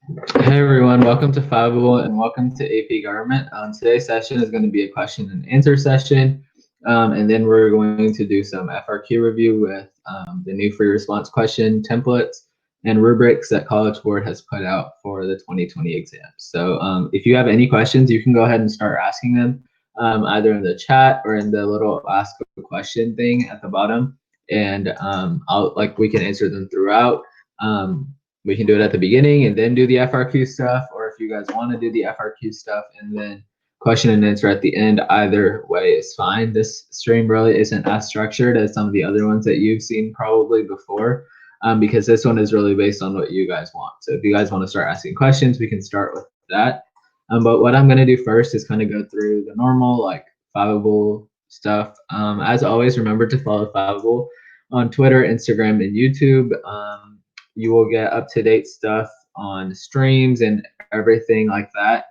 Hey everyone, welcome to Fiveable and welcome to AP Government. Today's session is going to be a question and answer session, and then we're going to do some FRQ review with the new free response question templates and rubrics that College Board has put out for the 2020 exam. So if you have any questions, you can go ahead and start asking them either in the chat or in the little ask a question thing at the bottom, and we can answer them throughout. We can do it at the beginning and then do the FRQ stuff, or if you guys want to do the FRQ stuff and then question and answer at the end, either way is fine. This stream really isn't as structured as some of the other ones that you've seen probably before, because this one is really based on what you guys want. So if you guys want to start asking questions, we can start with that. But what I'm going to do first is kind of go through the normal, like, Fiveable stuff. As always, remember to follow Fiveable on Twitter, Instagram, and YouTube. You will get up-to-date stuff on streams and everything like that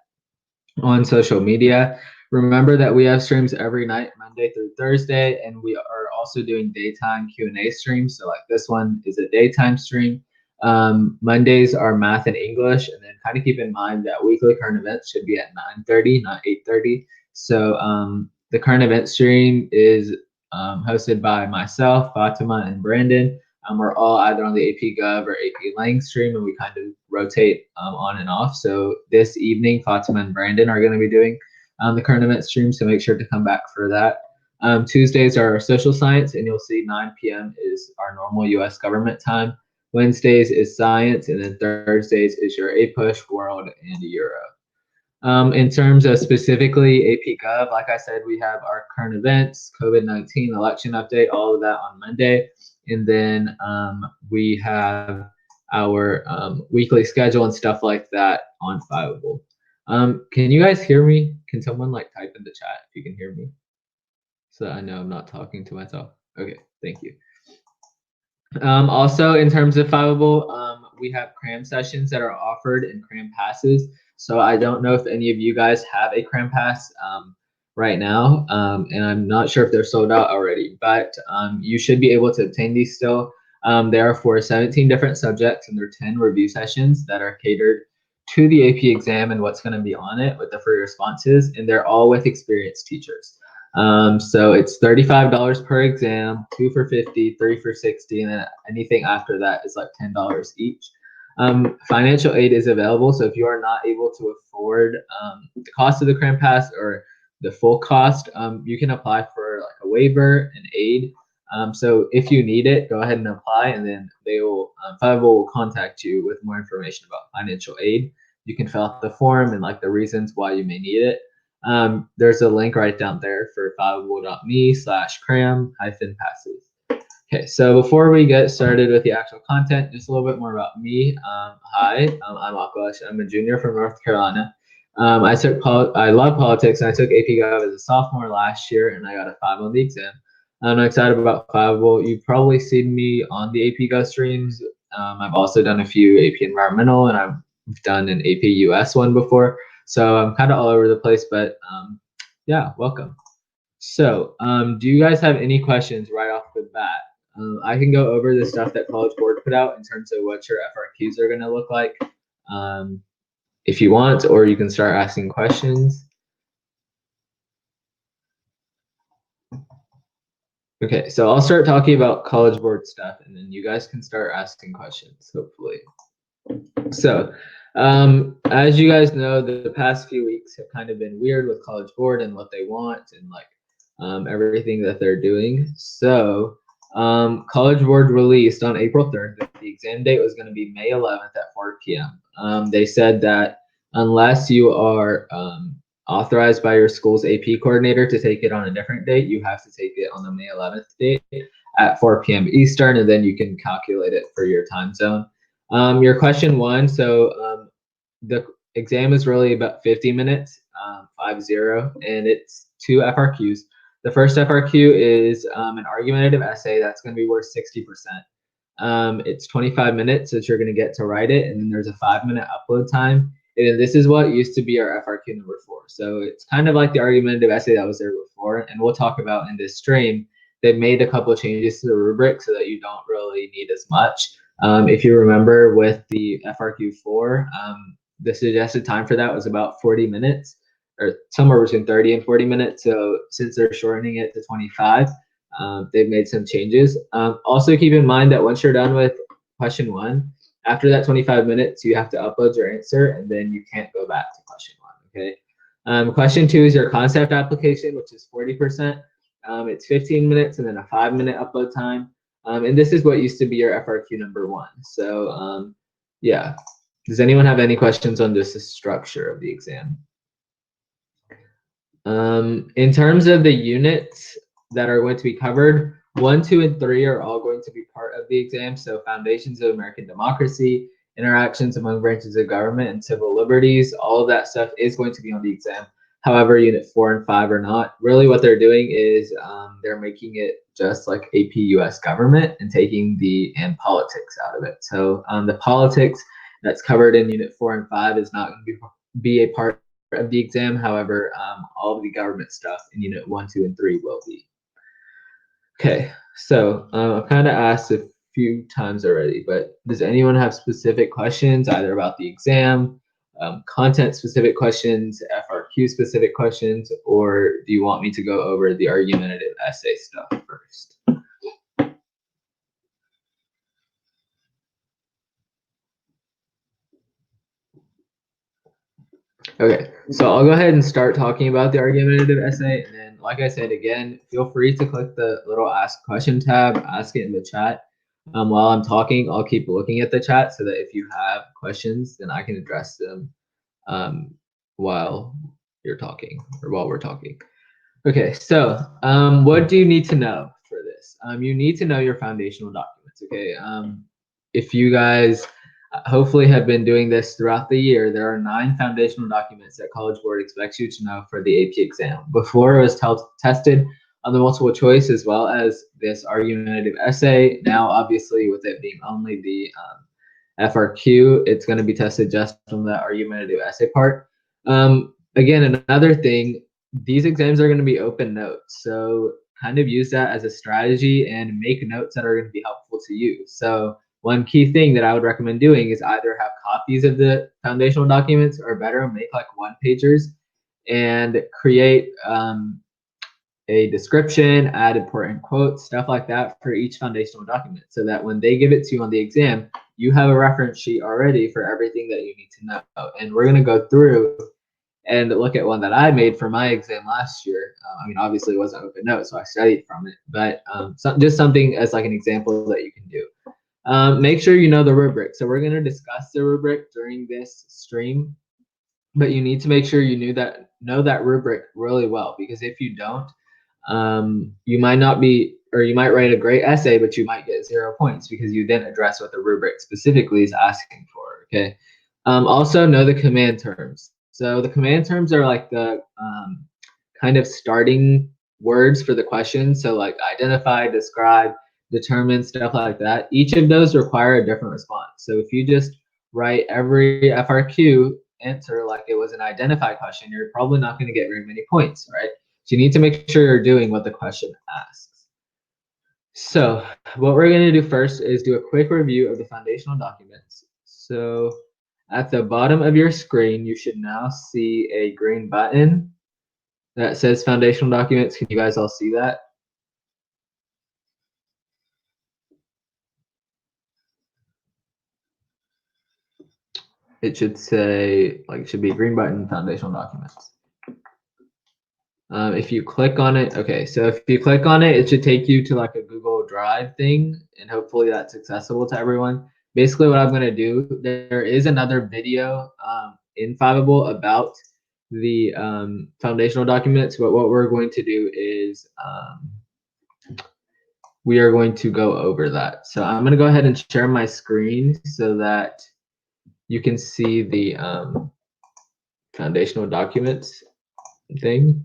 on social media. Remember that we have streams every night, Monday through Thursday, and we are also doing daytime Q&A streams. So like this one is a daytime stream. Mondays are math and English, and then kind of keep in mind that weekly current events should be at 9:30, not 8:30. So the current event stream is hosted by myself, Fatima, and Brandon. We're all either on the AP Gov or AP Lang stream, and we kind of rotate on and off. So this evening, Fatima and Brandon are going to be doing the current event stream, so make sure to come back for that. Tuesdays are social science, and you'll see 9 p.m. is our normal U.S. government time. Wednesdays is science, and then Thursdays is your APUSH, World, and Euro. In terms of specifically AP Gov, like I said, we have our current events, COVID-19, election update, all of that on Monday. And then we have our weekly schedule and stuff like that on Fiveable. Can you guys hear me? Can someone like type in the chat if you can hear me? So I know I'm not talking to myself. Okay, thank you. Also, in terms of Fiveable, we have Cram sessions that are offered and Cram passes. So I don't know if any of you guys have a Cram pass right now, and I'm not sure if they're sold out already, but you should be able to obtain these still. They are for 17 different subjects, and they're 10 review sessions that are catered to the AP exam and what's going to be on it with the free responses, and they're all with experienced teachers. So it's $35 per exam, 2 for $50, 3 for $60, and then anything after that is like $10 each. Financial aid is available, so if you are not able to afford the cost of the Cram Pass or the full cost, you can apply for like a waiver and aid. So if you need it, go ahead and apply, and then they will Fiveable will contact you with more information about financial aid. You can fill out the form and like the reasons why you may need it. There's a link right down there for fiveable.me/cram-passes. Okay, so before we get started with the actual content, just a little bit more about me. Hi, I'm Akash. I'm a junior from North Carolina. I love politics, and I took AP Gov as a sophomore last year, and I got a 5 on the exam. I'm excited about Fiveable. You've probably seen me on the AP Gov streams. I've also done a few AP Environmental, and I've done an AP US one before. So I'm kind of all over the place, but yeah, welcome. So do you guys have any questions right off the bat? I can go over the stuff that College Board put out in terms of what your FRQs are going to look like if you want, or you can start asking questions. Okay, so I'll start talking about College Board stuff, and then you guys can start asking questions, hopefully. So as you guys know, the past few weeks have kind of been weird with College Board and what they want and like everything that they're doing. So College Board released on April 3rd that the exam date was going to be May 11th at 4 p.m. They said that unless you are authorized by your school's AP coordinator to take it on a different date, you have to take it on the May 11th date at 4 p.m. Eastern, and then you can calculate it for your time zone. Your question one, so the exam is really about 50 minutes, 50, and it's 2 FRQs. The first FRQ is an argumentative essay that's going to be worth 60%. It's 25 minutes that you're going to get to write it, and then there's a 5-minute upload time. And this is what used to be our FRQ number 4. So it's kind of like the argumentative essay that was there before, and we'll talk about in this stream. They've made a couple of changes to the rubric so that you don't really need as much. If you remember with the FRQ4, the suggested time for that was about 40 minutes, or somewhere between 30 and 40 minutes. So since they're shortening it to 25, they've made some changes. Also keep in mind that once you're done with question 1, after that 25 minutes, you have to upload your answer, and then you can't go back to question 1, okay? Question 2 is your concept application, which is 40%. It's 15 minutes and then a 5-minute upload time. And this is what used to be your FRQ number 1. So yeah, does anyone have any questions on this structure of the exam? In terms of the units that are going to be covered, 1, 2, and 3 are all going to be part of the exam. So foundations of American democracy, interactions among branches of government, and civil liberties, all of that stuff is going to be on the exam. However, unit 4 and 5 are not. Really what they're doing is they're making it just like AP US government and taking the and politics out of it. So the politics that's covered in unit 4 and 5 is not going to be a part of the exam. However, all of the government stuff in unit 1, 2, and 3 will be. Okay, so I've kind of asked a few times already, but does anyone have specific questions either about the exam, content specific questions, FRQ specific questions, or do you want me to go over the argumentative essay stuff first? Okay, so I'll go ahead and start talking about the argumentative essay, and then, like I said, again, feel free to click the little ask question tab, ask it in the chat. While I'm talking, I'll keep looking at the chat so that if you have questions, then I can address them while you're talking or while we're talking. Okay, so what do you need to know for this? You need to know your foundational documents, okay? If you guys hopefully have been doing this throughout the year, there are 9 foundational documents that College Board expects you to know for the AP exam. Before, it was tested on the multiple choice as well as this argumentative essay. Now, obviously, with it being only the FRQ, it's going to be tested just from the argumentative essay part. Again, another thing, these exams are going to be open notes. So kind of use that as a strategy and make notes that are going to be helpful to you. So one key thing that I would recommend doing is either have copies of the foundational documents, or better, make like one-pagers and create a description, add important quotes, stuff like that for each foundational document, so that when they give it to you on the exam, you have a reference sheet already for everything that you need to know. And we're going to go through and look at one that I made for my exam last year. I mean, obviously it wasn't open notes, so I studied from it, but just something as like an example that you can do. Make sure you know the rubric. So we're going to discuss the rubric during this stream, but you need to make sure you know that rubric really well, because if you don't, you might not be, or you might write a great essay, but you might get 0 points because you didn't address what the rubric specifically is asking for, okay? Also know the command terms. So the command terms are like the kind of starting words for the question. So like identify, describe, determine, stuff like that. Each of those require a different response. So if you just write every FRQ answer like it was an identify question, you're probably not going to get very many points, right? So you need to make sure you're doing what the question asks. So what we're going to do first is do a quick review of the foundational documents. So at the bottom of your screen, you should now see a green button that says foundational documents. Can you guys all see that? It should say, like, it should be a green button, foundational documents. If you click on it, okay, so if you click on it, it should take you to like a Google Drive thing, and hopefully that's accessible to everyone. Basically what I'm going to do, there is another video in Fiveable about the foundational documents, but what we're going to do is we are going to go over that. So I'm going to go ahead and share my screen so that you can see the foundational documents thing.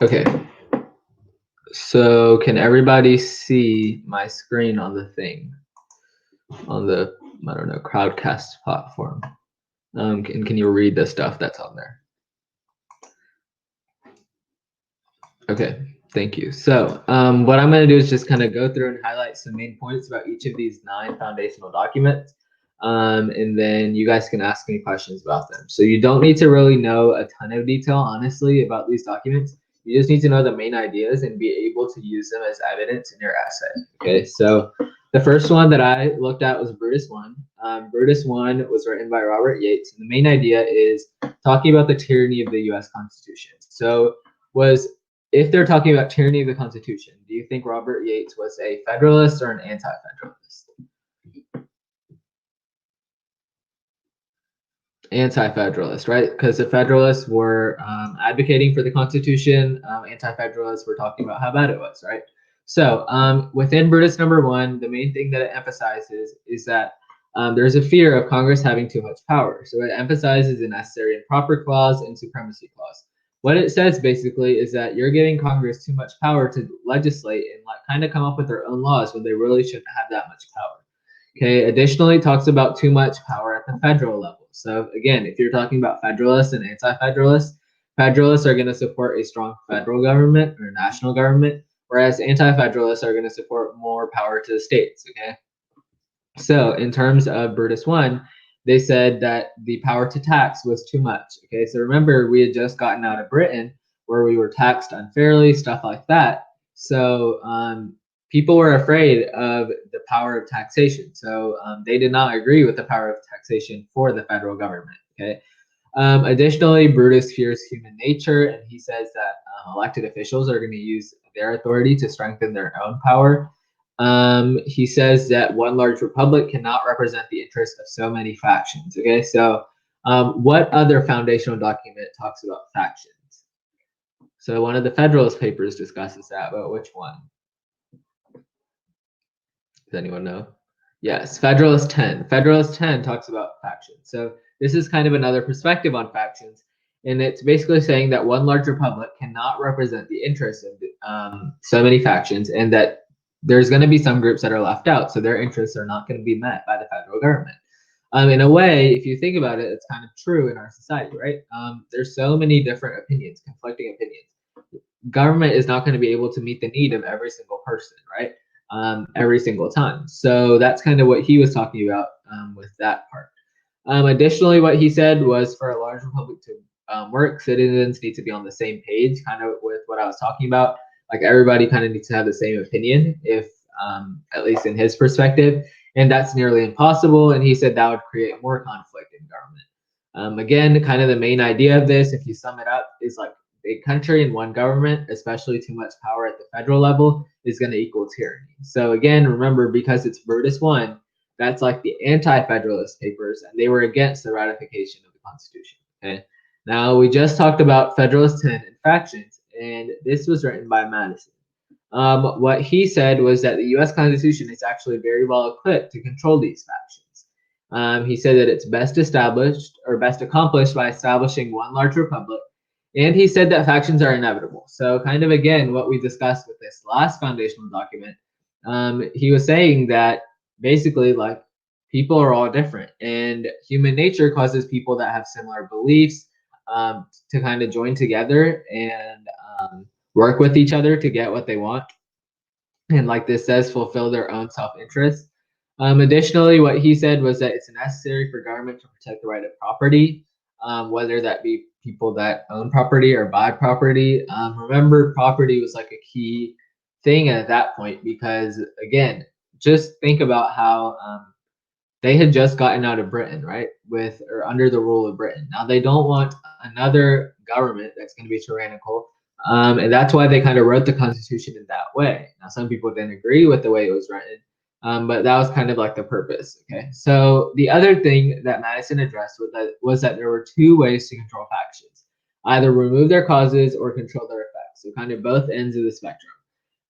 Okay, so can everybody see my screen on the thing, on the, I don't know, Crowdcast platform? Can you read the stuff that's on there? Okay, thank you. So what I'm going to do is just kind of go through and highlight some main points about each of these 9 foundational documents. And then you guys can ask me questions about them. So you don't need to really know a ton of detail, honestly, about these documents. You just need to know the main ideas and be able to use them as evidence in your essay. Okay, so the first one that I looked at was Brutus One. Brutus One was written by Robert Yates, and the main idea is talking about the tyranny of the U.S. Constitution. So if they're talking about tyranny of the Constitution, do you think Robert Yates was a Federalist or an anti-Federalist? Anti-Federalist, right? Because the Federalists were advocating for the Constitution. Anti-Federalists were talking about how bad it was, right? So within Brutus number 1, the main thing that it emphasizes is that there's a fear of Congress having too much power. So it emphasizes the necessary and proper clause and supremacy clause. What it says basically is that you're giving Congress too much power to legislate and kind of come up with their own laws when they really shouldn't have that much power. Okay, additionally, it talks about too much power at the federal level. So again, if you're talking about Federalists and anti-Federalists, Federalists are going to support a strong federal government or national government, whereas anti-Federalists are going to support more power to the states. Okay, so in terms of Brutus One, they said that the power to tax was too much. Okay, so remember, we had just gotten out of Britain where we were taxed unfairly, stuff like that. So people were afraid of the power of taxation. So they did not agree with the power of taxation for the federal government. Okay. Additionally, Brutus fears human nature, and he says that elected officials are going to use their authority to strengthen their own power. He says that one large republic cannot represent the interests of so many factions. Okay, so what other foundational document talks about factions? So one of the Federalist papers discusses that, but which one? Does anyone know? Yes, Federalist 10. Federalist 10 talks about factions. So this is kind of another perspective on factions, and it's basically saying that one large republic cannot represent the interests of so many factions, and that there's going to be some groups that are left out, so their interests are not going to be met by the federal government. In a way, if you think about it, it's kind of true in our society, right? There's so many different opinions, conflicting opinions. Government is not going to be able to meet the need of every single person, right? Every single time. So that's kind of what he was talking about with that part. Additionally, what he said was for a large republic to work, citizens need to be on the same page, kind of with what I was talking about. Like everybody kind of needs to have the same opinion, if at least in his perspective, and that's nearly impossible. And he said that would create more conflict in government. Again, kind of the main idea of this, if you sum it up, is like a country and one government, especially too much power at the federal level, is going to equal tyranny. So again, remember, because it's Brutus One, that's like the anti-federalist papers, and they were against the ratification of the Constitution. Okay. Now we just talked about Federalist 10 and factions, and this was written by Madison. What he said was that the U.S. Constitution is actually very well equipped to control these factions. He said that it's best established or best accomplished by establishing one large republic. And he said that factions are inevitable. So kind of again, what we discussed with this last foundational document, he was saying that basically like people are all different, and human nature causes people that have similar beliefs to kind of join together and work with each other to get what they want. And like this says, fulfill their own self-interest. Additionally, what he said was that it's necessary for government to protect the right of property, whether that be people that own property or buy property. Remember, property was like a key thing at that point because, again, just think about how they had just gotten out of Britain, right, with or under the rule of Britain. Now they don't want another government that's going to be tyrannical, and that's why they kind of wrote the Constitution in that way. Now some people didn't agree with the way it was written, but that was kind of like the purpose. Okay, so the other thing that Madison addressed was that there were 2 ways to control factions: either remove their causes or control their effects. So kind of both ends of the spectrum.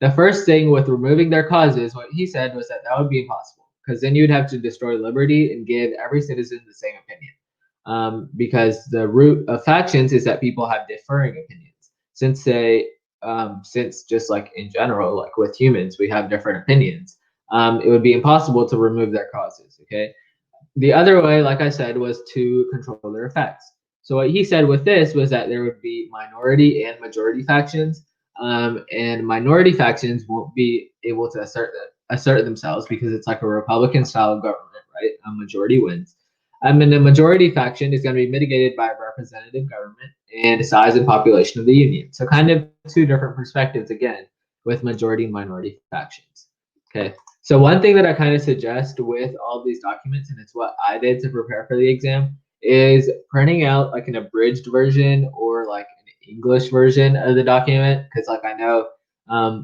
The first thing with removing their causes, what he said was that would be impossible, because then you'd have to destroy liberty and give every citizen the same opinion. Because the root of factions is that people have differing opinions. Since just like in general, like with humans, we have different opinions. It would be impossible to remove their causes. Okay. the other way, like I said, was to control their effects. So what he said with this was that there would be minority and majority factions, and minority factions won't be able to assert themselves because it's like a Republican style of government, right? A majority wins. And the majority faction is going to be mitigated by a representative government and the size and population of the union. So kind of two different perspectives again with majority and minority factions. Okay. So one thing that I kind of suggest with all these documents, and it's what I did to prepare for the exam, is printing out like an abridged version or like an English version of the document, because like I know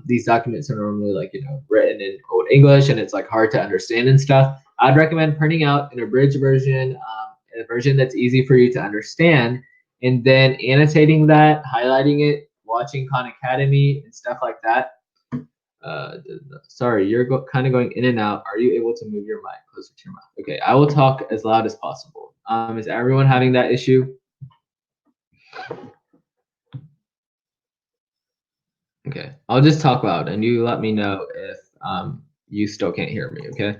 these documents are normally like written in Old English and it's like hard to understand and stuff. I'd recommend printing out an abridged version, a version that's easy for you to understand, and then annotating that, highlighting it, watching Khan Academy and stuff like that. Sorry, you're kind of going in and out. Are you able to move your mic closer to your mouth? Okay, I will talk as loud as possible. Is everyone having that issue? Okay, I'll just talk loud and you let me know if you still can't hear me, okay?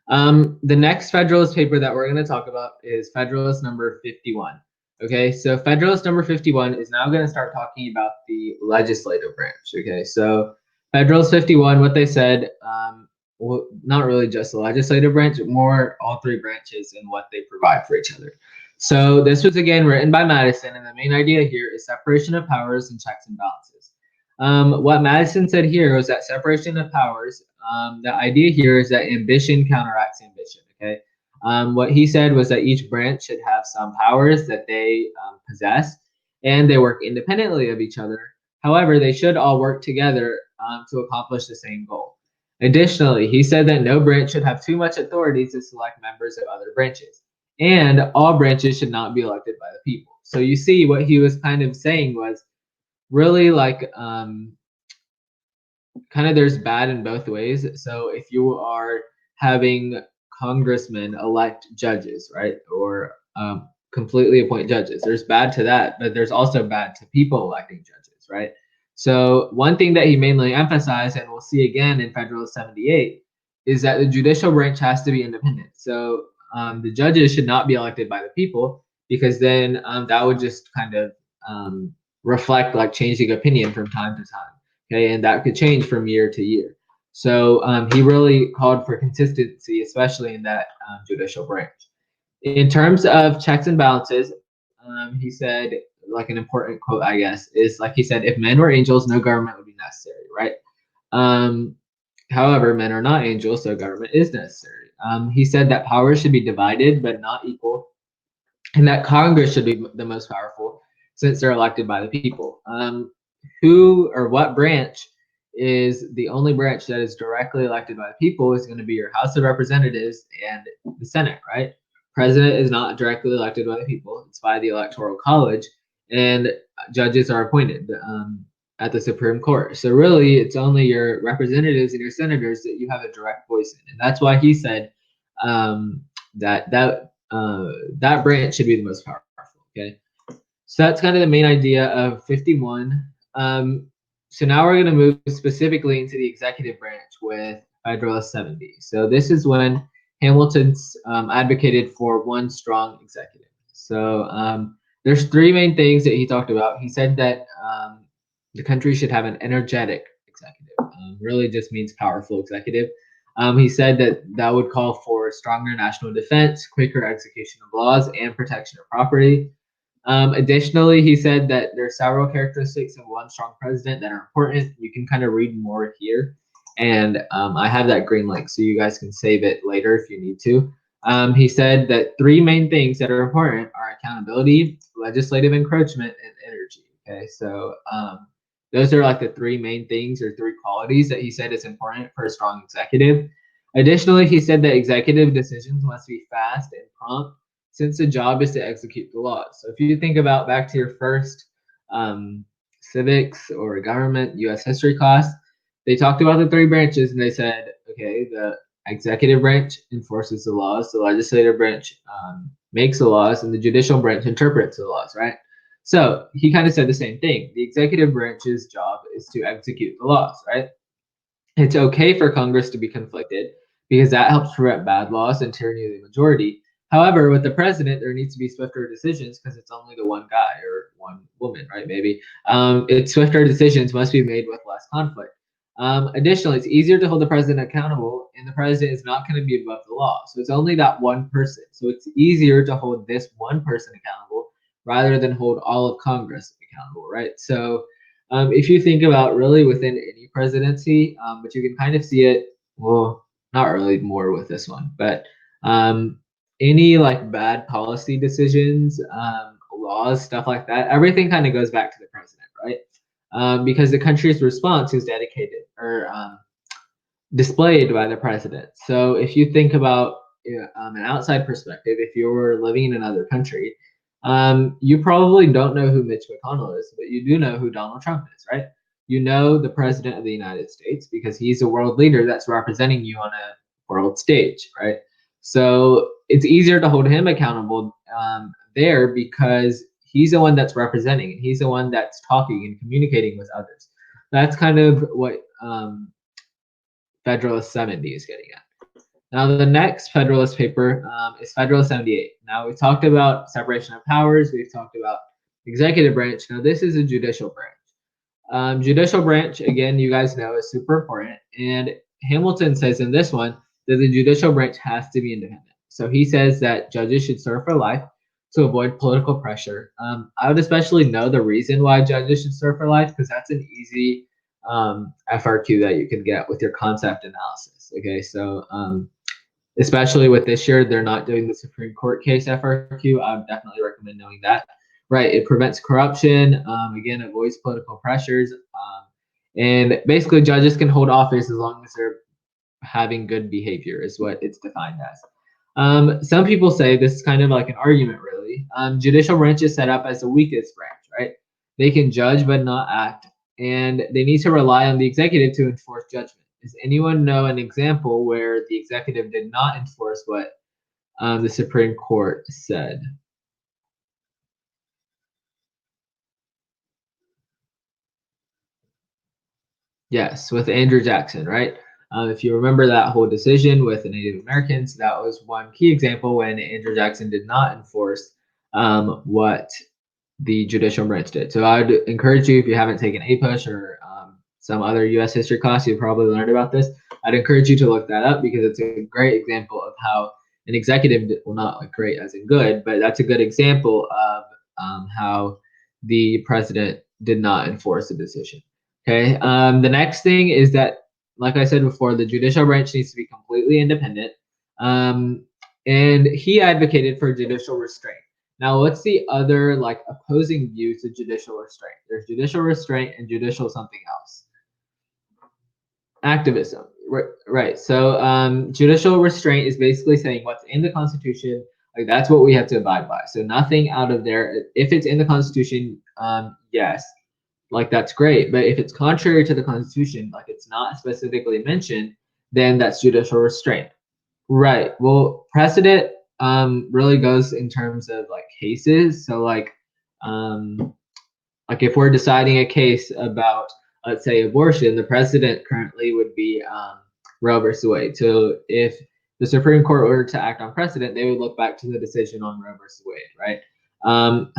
The next Federalist paper that we're going to talk about is Federalist number 51. Okay, so Federalist number 51 is now going to start talking about the legislative branch. Okay, so Federalist 51, what they said, well, not really just the legislative branch, more all three branches and what they provide for each other. So this was again written by Madison, and the main idea here is separation of powers and checks and balances. What Madison said here was that separation of powers, the idea here is that ambition counteracts ambition, okay? What he said was that each branch should have some powers that they possess, and they work independently of each other. However, they should all work together to accomplish the same goal. Additionally, he said that no branch should have too much authority to select members of other branches, and all branches should not be elected by the people. So you see what he was kind of saying was really like kind of there's bad in both ways. So if you are having congressmen elect judges, right, or completely appoint judges, there's bad to that, but there's also bad to people electing judges, right? So one thing that he mainly emphasized, and we'll see again in Federalist 78, is that the judicial branch has to be independent. So the judges should not be elected by the people, because then that would just kind of reflect like changing opinion from time to time. Okay, and that could change from year to year. So he really called for consistency, especially in that judicial branch. In terms of checks and balances, he said, like an important quote, I guess, is like he said, if men were angels, no government would be necessary, right? However, men are not angels, so government is necessary. He said that power should be divided but not equal, and that Congress should be the most powerful since they're elected by the people. Who or what branch is the only branch that is directly elected by the people is going to be your House of Representatives and the Senate, right? President is not directly elected by the people. It's by the Electoral College, and judges are appointed at the Supreme Court. So really, it's only your representatives and your senators that you have a direct voice in. And that's why he said that branch should be the most powerful, okay? So that's kind of the main idea of 51. So now we're going to move specifically into the executive branch with Federalist 70. So this is when Hamilton's advocated for one strong executive. So there's three main things that he talked about. He said that the country should have an energetic executive. Really just means powerful executive. He said that that would call for stronger national defense, quicker execution of laws, and protection of property. Additionally, he said that there are several characteristics of one strong president that are important. You can kind of read more here. And I have that green link, so you guys can save it later if you need to. He said that three main things that are important are accountability, legislative encroachment, and energy. Okay, so those are like the three main things or three qualities that he said is important for a strong executive. Additionally, he said that executive decisions must be fast and prompt, since the job is to execute the laws. So if you think about back to your first civics or government U.S. history class, they talked about the three branches and they said, okay, the executive branch enforces the laws, the legislative branch makes the laws, and the judicial branch interprets the laws, right? So he kind of said the same thing. The executive branch's job is to execute the laws, right? It's okay for Congress to be conflicted because that helps prevent bad laws and tyranny of the majority. However, with the president, there needs to be swifter decisions because it's only the one guy or one woman, right? Maybe it's swifter decisions must be made with less conflict. Additionally, it's easier to hold the president accountable, and the president is not going to be above the law. So it's only that one person. So it's easier to hold this one person accountable rather than hold all of Congress accountable, right? So if you think about really within any presidency, but you can kind of see it, well, not really more with this one, but any like bad policy decisions, laws, stuff like that, everything kind of goes back to the president, right? Because the country's response is dedicated or displayed by the president. So if you think about an outside perspective, if you were living in another country, you probably don't know who Mitch McConnell is, but you do know who Donald Trump is, right? You know the president of the United States because he's a world leader that's representing you on a world stage, right? So it's easier to hold him accountable there because he's the one that's representing and he's the one that's talking and communicating with others. That's kind of what Federalist 70 is getting at. Now, the next Federalist paper is Federalist 78. Now, we talked about separation of powers. We've talked about executive branch. Now, this is a judicial branch. Judicial branch, again, you guys know, is super important. And Hamilton says in this one that the judicial branch has to be independent. So he says that judges should serve for life to avoid political pressure. I would especially know the reason why judges should serve for life because that's an easy FRQ that you can get with your concept analysis. Okay, so especially with this year, they're not doing the Supreme Court case FRQ. I would definitely recommend knowing that. Right, it prevents corruption, again, avoids political pressures, and basically judges can hold office as long as they're having good behavior is what it's defined as. Some people say this is kind of like an argument, really. Judicial branch is set up as the weakest branch, right? They can judge but not act, and they need to rely on the executive to enforce judgment. Does anyone know an example where the executive did not enforce what the Supreme Court said? Yes, with Andrew Jackson, right? If you remember that whole decision with the Native Americans, that was one key example when Andrew Jackson did not enforce what the judicial branch did. So I would encourage you, if you haven't taken APUSH or some other U.S. history class, you've probably learned about this. I'd encourage you to look that up because it's a great example of how an executive, well, not like great as in good, but that's a good example of how the president did not enforce a decision. Okay. The next thing is that, like I said before, the judicial branch needs to be completely independent. And he advocated for judicial restraint. Now, what's the other like opposing view to judicial restraint? There's judicial restraint and judicial something else. Activism, right? So judicial restraint is basically saying what's in the Constitution, like that's what we have to abide by. So nothing out of there. If it's in the Constitution, yes, like that's great. But if it's contrary to the Constitution, like it's not specifically mentioned, then that's judicial restraint. Right. Well, precedent really goes in terms of like cases. So like if we're deciding a case about, let's say, abortion, the precedent currently would be Roe versus Wade. So if the Supreme Court were to act on precedent, they would look back to the decision on Roe versus Wade, right?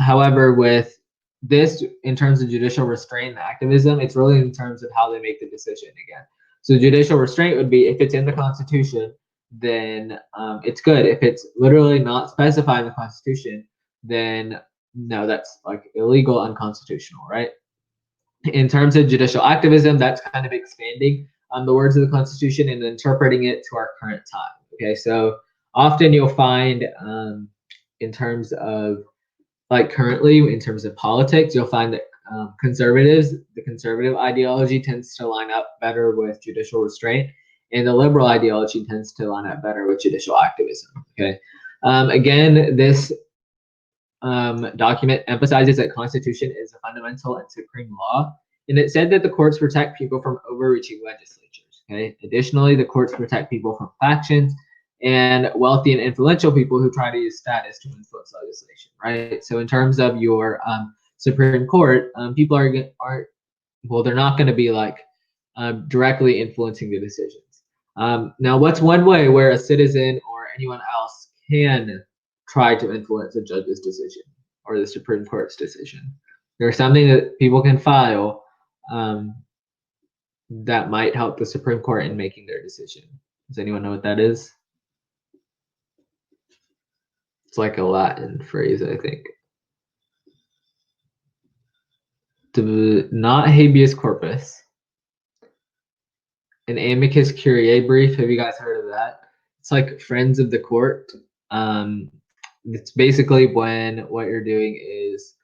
However, with this, in terms of judicial restraint and activism, it's really in terms of how they make the decision again. So judicial restraint would be if it's in the Constitution, then it's good. If it's literally not specified in the Constitution, then no, that's like illegal, unconstitutional, right? In terms of judicial activism, that's kind of expanding the words of the Constitution and interpreting it to our current time. Okay, so often you'll find in terms of like currently in terms of politics, you'll find that conservatives, the conservative ideology tends to line up better with judicial restraint, and the liberal ideology tends to line up better with judicial activism. Okay, again, this document emphasizes that Constitution is a fundamental and supreme law, and it said that the courts protect people from overreaching legislatures. Okay, additionally, the courts protect people from factions and wealthy and influential people who try to use status to influence legislation. Right. So in terms of your Supreme Court, people aren't well, they're not going to be like directly influencing the decisions. Now, what's one way where a citizen or anyone else can try to influence a judge's decision or the Supreme Court's decision. There's something that people can file that might help the Supreme Court in making their decision. Does anyone know what that is? It's like a Latin phrase, I think. Not habeas corpus. An amicus curiae brief. Have you guys heard of that? It's like friends of the court. It's basically when what you're doing is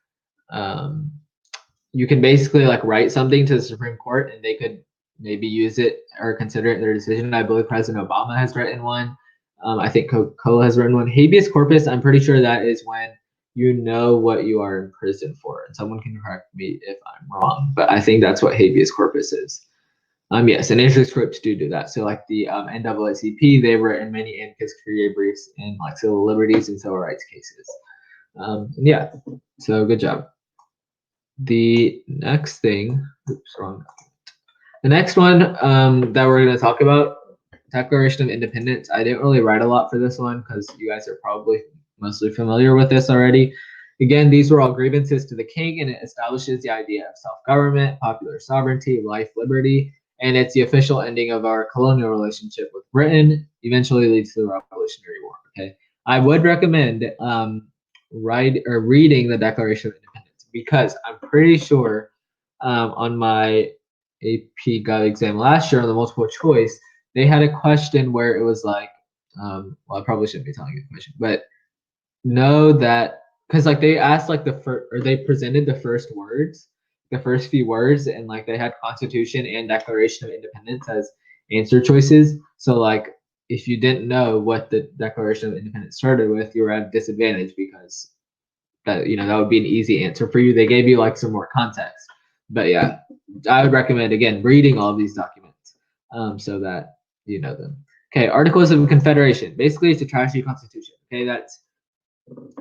you can basically like write something to the Supreme Court and they could maybe use it or consider it in their decision. I believe President Obama has written one. I think Coca-Cola has written one. Habeas corpus, I'm pretty sure that is when you know what you are in prison for. And someone can correct me if I'm wrong, but I think that's what habeas corpus is. Yes, and interest groups do that. So like the NAACP, they've written many amicus curiae briefs in like civil liberties and civil rights cases. Yeah, so good job. The next thing, oops, wrong. The next one that we're going to talk about, Declaration of Independence. I didn't really write a lot for this one because you guys are probably mostly familiar with this already. Again, these were all grievances to the king, and it establishes the idea of self-government, popular sovereignty, life, liberty, and it's the official ending of our colonial relationship with Britain, eventually leads to the Revolutionary War. Okay, I would recommend reading the Declaration of Independence because I'm pretty sure on my AP Gov exam last year on the multiple choice, they had a question where it was like, well, I probably shouldn't be telling you the question, but know that because like they asked like they presented the first few words, and like they had Constitution and Declaration of Independence as answer choices. So like if you didn't know what the Declaration of Independence started with, you were at a disadvantage because that would be an easy answer for you. They gave you like some more context, but yeah, I would recommend again reading all of these documents so that you know them. Okay, Articles of Confederation. Basically, it's a trashy constitution. Okay, that's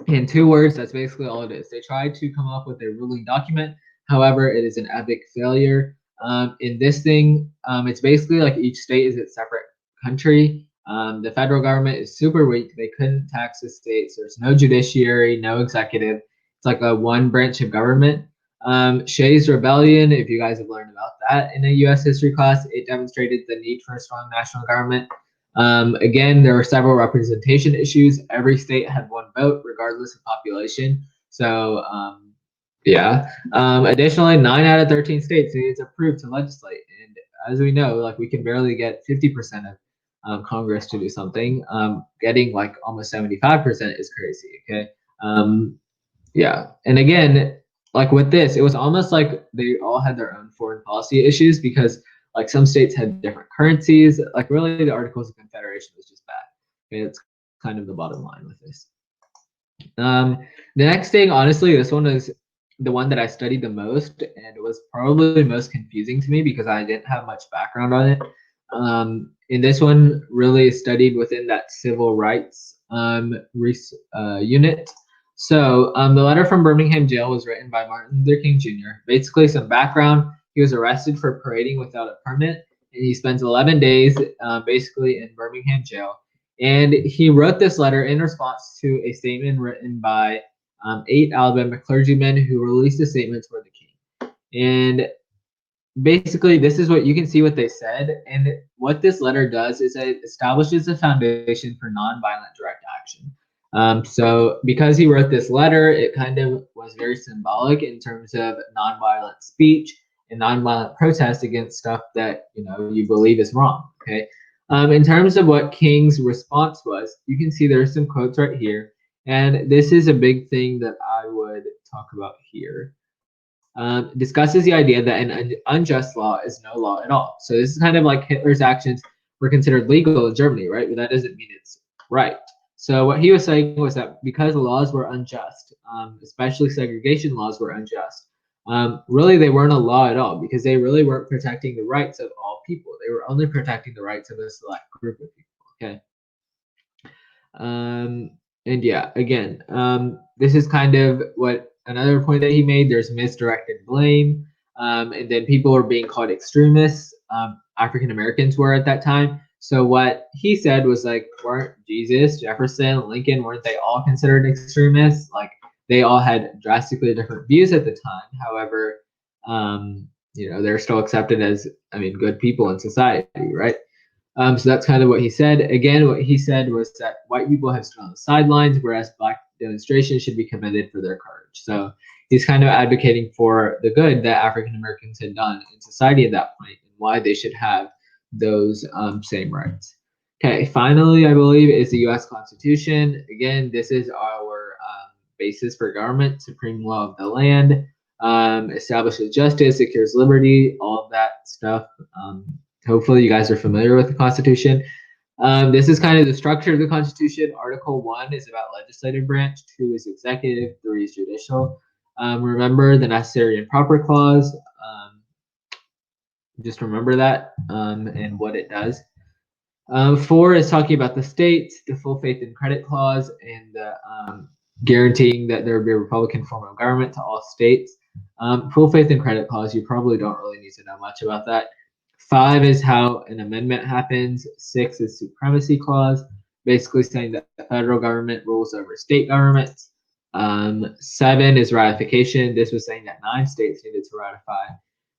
in 2 words. That's basically all it is. They tried to come up with a ruling document. However, it is an epic failure. In this thing, it's basically like each state is its separate country. The federal government is super weak. They couldn't tax the states. There's no judiciary, no executive. It's like a one branch of government. Shays Rebellion, if you guys have learned about that in a U.S. history class, it demonstrated the need for a strong national government. Again, there were several representation issues. Every state had 1 vote, regardless of population. So, yeah. Additionally, 9 out of 13 states needed approved to legislate. And as we know, like we can barely get 50% of Congress to do something. Getting like almost 75% is crazy. Okay. Yeah. And again, like with this, it was almost like they all had their own foreign policy issues because like some states had different currencies. Like really the Articles of Confederation was just bad. Okay, it's kind of the bottom line with this. The next thing, honestly, this one is the one that I studied the most, and it was probably most confusing to me because I didn't have much background on it. And this one really studied within that civil rights unit. So the letter from Birmingham Jail was written by Martin Luther King Jr. Basically, some background. He was arrested for parading without a permit, and he spends 11 days basically in Birmingham Jail. And he wrote this letter in response to a statement written by 8 Alabama clergymen who released a statement for the king. And basically, this is what you can see what they said. And what this letter does is it establishes a foundation for nonviolent direct action. So because he wrote this letter, it kind of was very symbolic in terms of nonviolent speech and nonviolent protest against stuff that you believe is wrong. Okay. In terms of what King's response was, you can see there's some quotes right here, and this is a big thing that I would talk about here. Discusses the idea that an unjust law is no law at all. So this is kind of like Hitler's actions were considered legal in Germany, right? But that doesn't mean it's right. So what he was saying was that because the laws were unjust, especially segregation laws were unjust, really they weren't a law at all because they really weren't protecting the rights of all people. They were only protecting the rights of a select group of people. Okay. And yeah, again, this is kind of what another point that he made. There's misdirected blame, and then people were being called extremists. African Americans were at that time. So what he said was like, weren't Jesus, Jefferson, Lincoln, weren't they all considered extremists? Like they all had drastically different views at the time. However, they're still accepted as, good people in society, right? So that's kind of what he said. Again, what he said was that white people have stood on the sidelines, whereas black demonstrations should be commended for their courage. So he's kind of advocating for the good that African Americans had done in society at that point and why they should have those same rights. Okay, finally, I believe is the U.S. Constitution. Again, this is our basis for government, supreme law of the land, establishes justice, secures liberty, all of that stuff. Hopefully you guys are familiar with the Constitution. This is kind of the structure of the Constitution. Article 1 is about legislative branch, 2 is executive, 3 is judicial. Remember the necessary and proper clause. Just remember that and what it does. 4 is talking about the states, the full faith and credit clause, and the guaranteeing that there will be a Republican form of government to all states. Full faith and credit clause, you probably don't really need to know much about that. 5 is how an amendment happens. 6 is supremacy clause, basically saying that the federal government rules over state governments. 7 is ratification. This was saying that 9 states needed to ratify.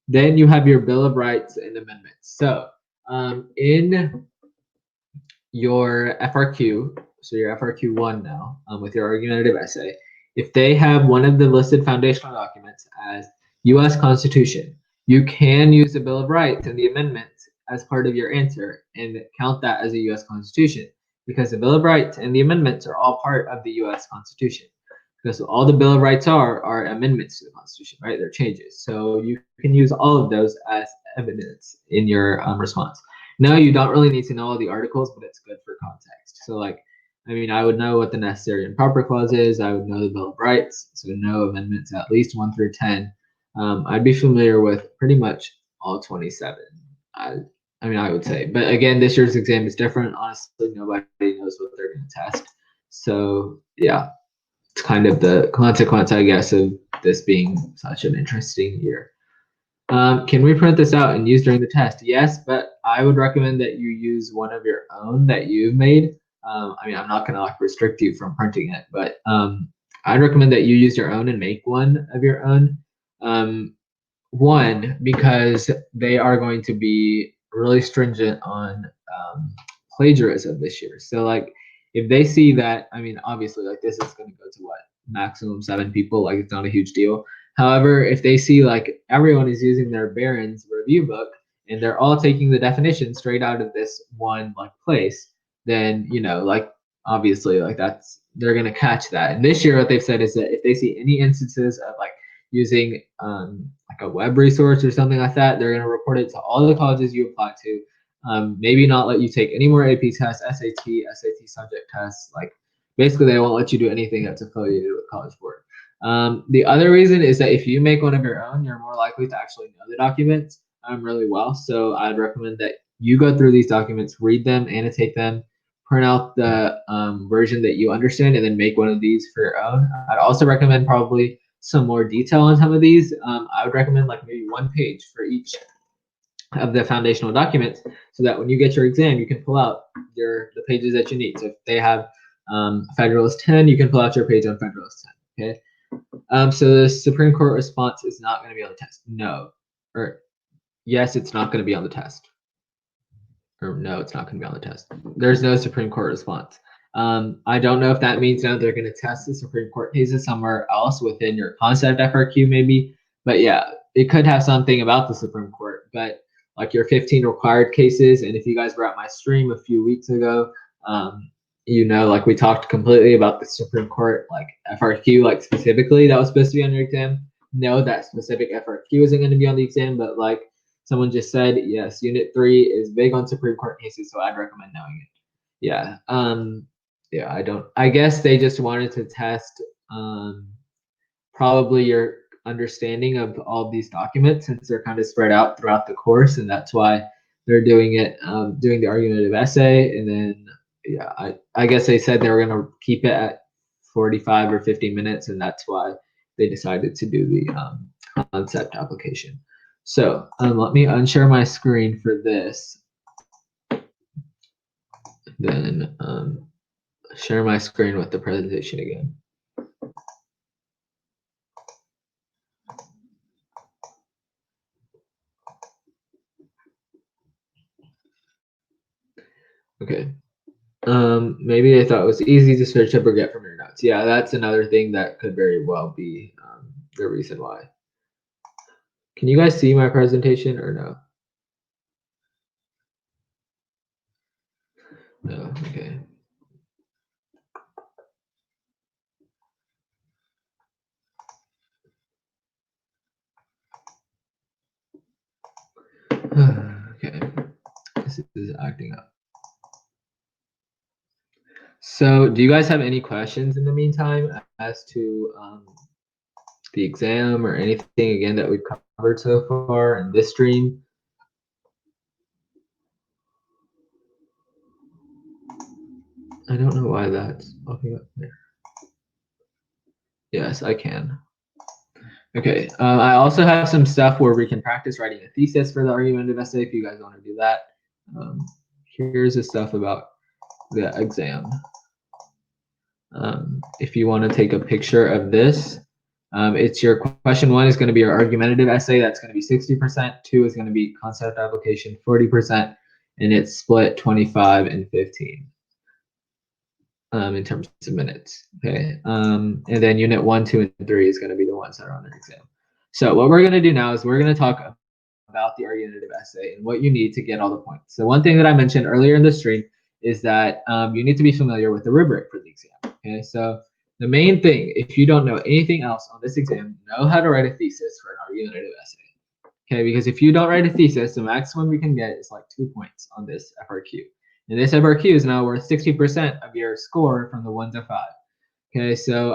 Then you have your Bill of Rights and amendments. So in your FRQ, so your FRQ 1 now, with your argumentative essay, if they have one of the listed foundational documents as U.S. Constitution, you can use the Bill of Rights and the amendments as part of your answer and count that as a U.S. Constitution, because the Bill of Rights and the amendments are all part of the U.S. Constitution. Because all the Bill of Rights are amendments to the Constitution, right? They're changes. So you can use all of those as evidence in your response. No, you don't really need to know all the articles, but it's good for context. So I would know what the necessary and proper clause is. I would know the Bill of Rights. So no amendments at least 1 through 10. I'd be familiar with pretty much all 27. I would say. But again, this year's exam is different. Honestly, nobody knows what they're going to test. So yeah. It's kind of the consequence, I guess, of this being such an interesting year. Can we print this out and use during the test? Yes, but I would recommend that you use one of your own that you've made. I'm not going to restrict you from printing it, but I'd recommend that you use your own and make one of your own. One, because they are going to be really stringent on plagiarism this year. So if they see that, obviously this is going to go to what, maximum 7 people, it's not a huge deal. However, if they see everyone is using their Barron's review book and they're all taking the definition straight out of this one place, then obviously they're going to catch that. And this year what they've said is that if they see any instances of using a web resource or something like that, they're going to report it to all the colleges you apply to. Maybe not let you take any more AP tests, SAT subject tests. Basically, they won't let you do anything that's affiliated with College Board. The other reason is that if you make one of your own, you're more likely to actually know the documents really well. So I'd recommend that you go through these documents, read them, annotate them, print out the version that you understand, and then make one of these for your own. I'd also recommend probably some more detail on some of these. I would recommend maybe 1 page for each of the foundational documents, so that when you get your exam, you can pull out the pages that you need. So if they have Federalist 10, you can pull out your page on Federalist 10. Okay. So the Supreme Court response is not going to be on the test. No, or yes, it's not going to be on the test. Or no, it's not going to be on the test. There's no Supreme Court response. I don't know if that means now they're going to test the Supreme Court cases somewhere else within your concept FRQ maybe. But yeah, it could have something about the Supreme Court. But your 15 required cases, and if you guys were at my stream a few weeks ago, we talked completely about the Supreme Court, FRQ, specifically that was supposed to be on your exam. No, that specific FRQ isn't going to be on the exam, but someone just said, yes, Unit 3 is big on Supreme Court cases, so I'd recommend knowing it. Yeah. I guess they just wanted to test probably your understanding of all of these documents, since they're kind of spread out throughout the course, and that's why they're doing it, doing the argumentative essay. And then I guess they said they were going to keep it at 45 or 50 minutes, and that's why they decided to do the concept application. So let me unshare my screen for this. then share my screen with the presentation again. Okay. Maybe they thought it was easy to search up or get from your notes. Yeah, that's another thing that could very well be the reason why. Can you guys see my presentation or no? No, okay. Okay, this is acting up. So do you guys have any questions in the meantime as to the exam or anything again that we've covered so far in this stream? I don't know why that's popping up there. Yes, I can. Okay, I also have some stuff where we can practice writing a thesis for the argumentative essay if you guys want to do that. Here's the stuff about the exam. If you want to take a picture of this, it's your question 1 is going to be your argumentative essay. That's going to be 60%. 2 is going to be concept application, 40%, and it's split 25 and 15 in terms of minutes. Okay, and then unit 1, 2, and 3 is going to be the ones that are on the exam. So what we're going to do now is we're going to talk about the argumentative essay and what you need to get all the points. So one thing that I mentioned earlier in the stream is that you need to be familiar with the rubric for the exam. Okay, so the main thing, if you don't know anything else on this exam, know how to write a thesis for an argumentative essay. Okay, because if you don't write a thesis, the maximum we can get is like 2 points on this FRQ. And this FRQ is now worth 60% of your score from the 1 to 5. Okay, so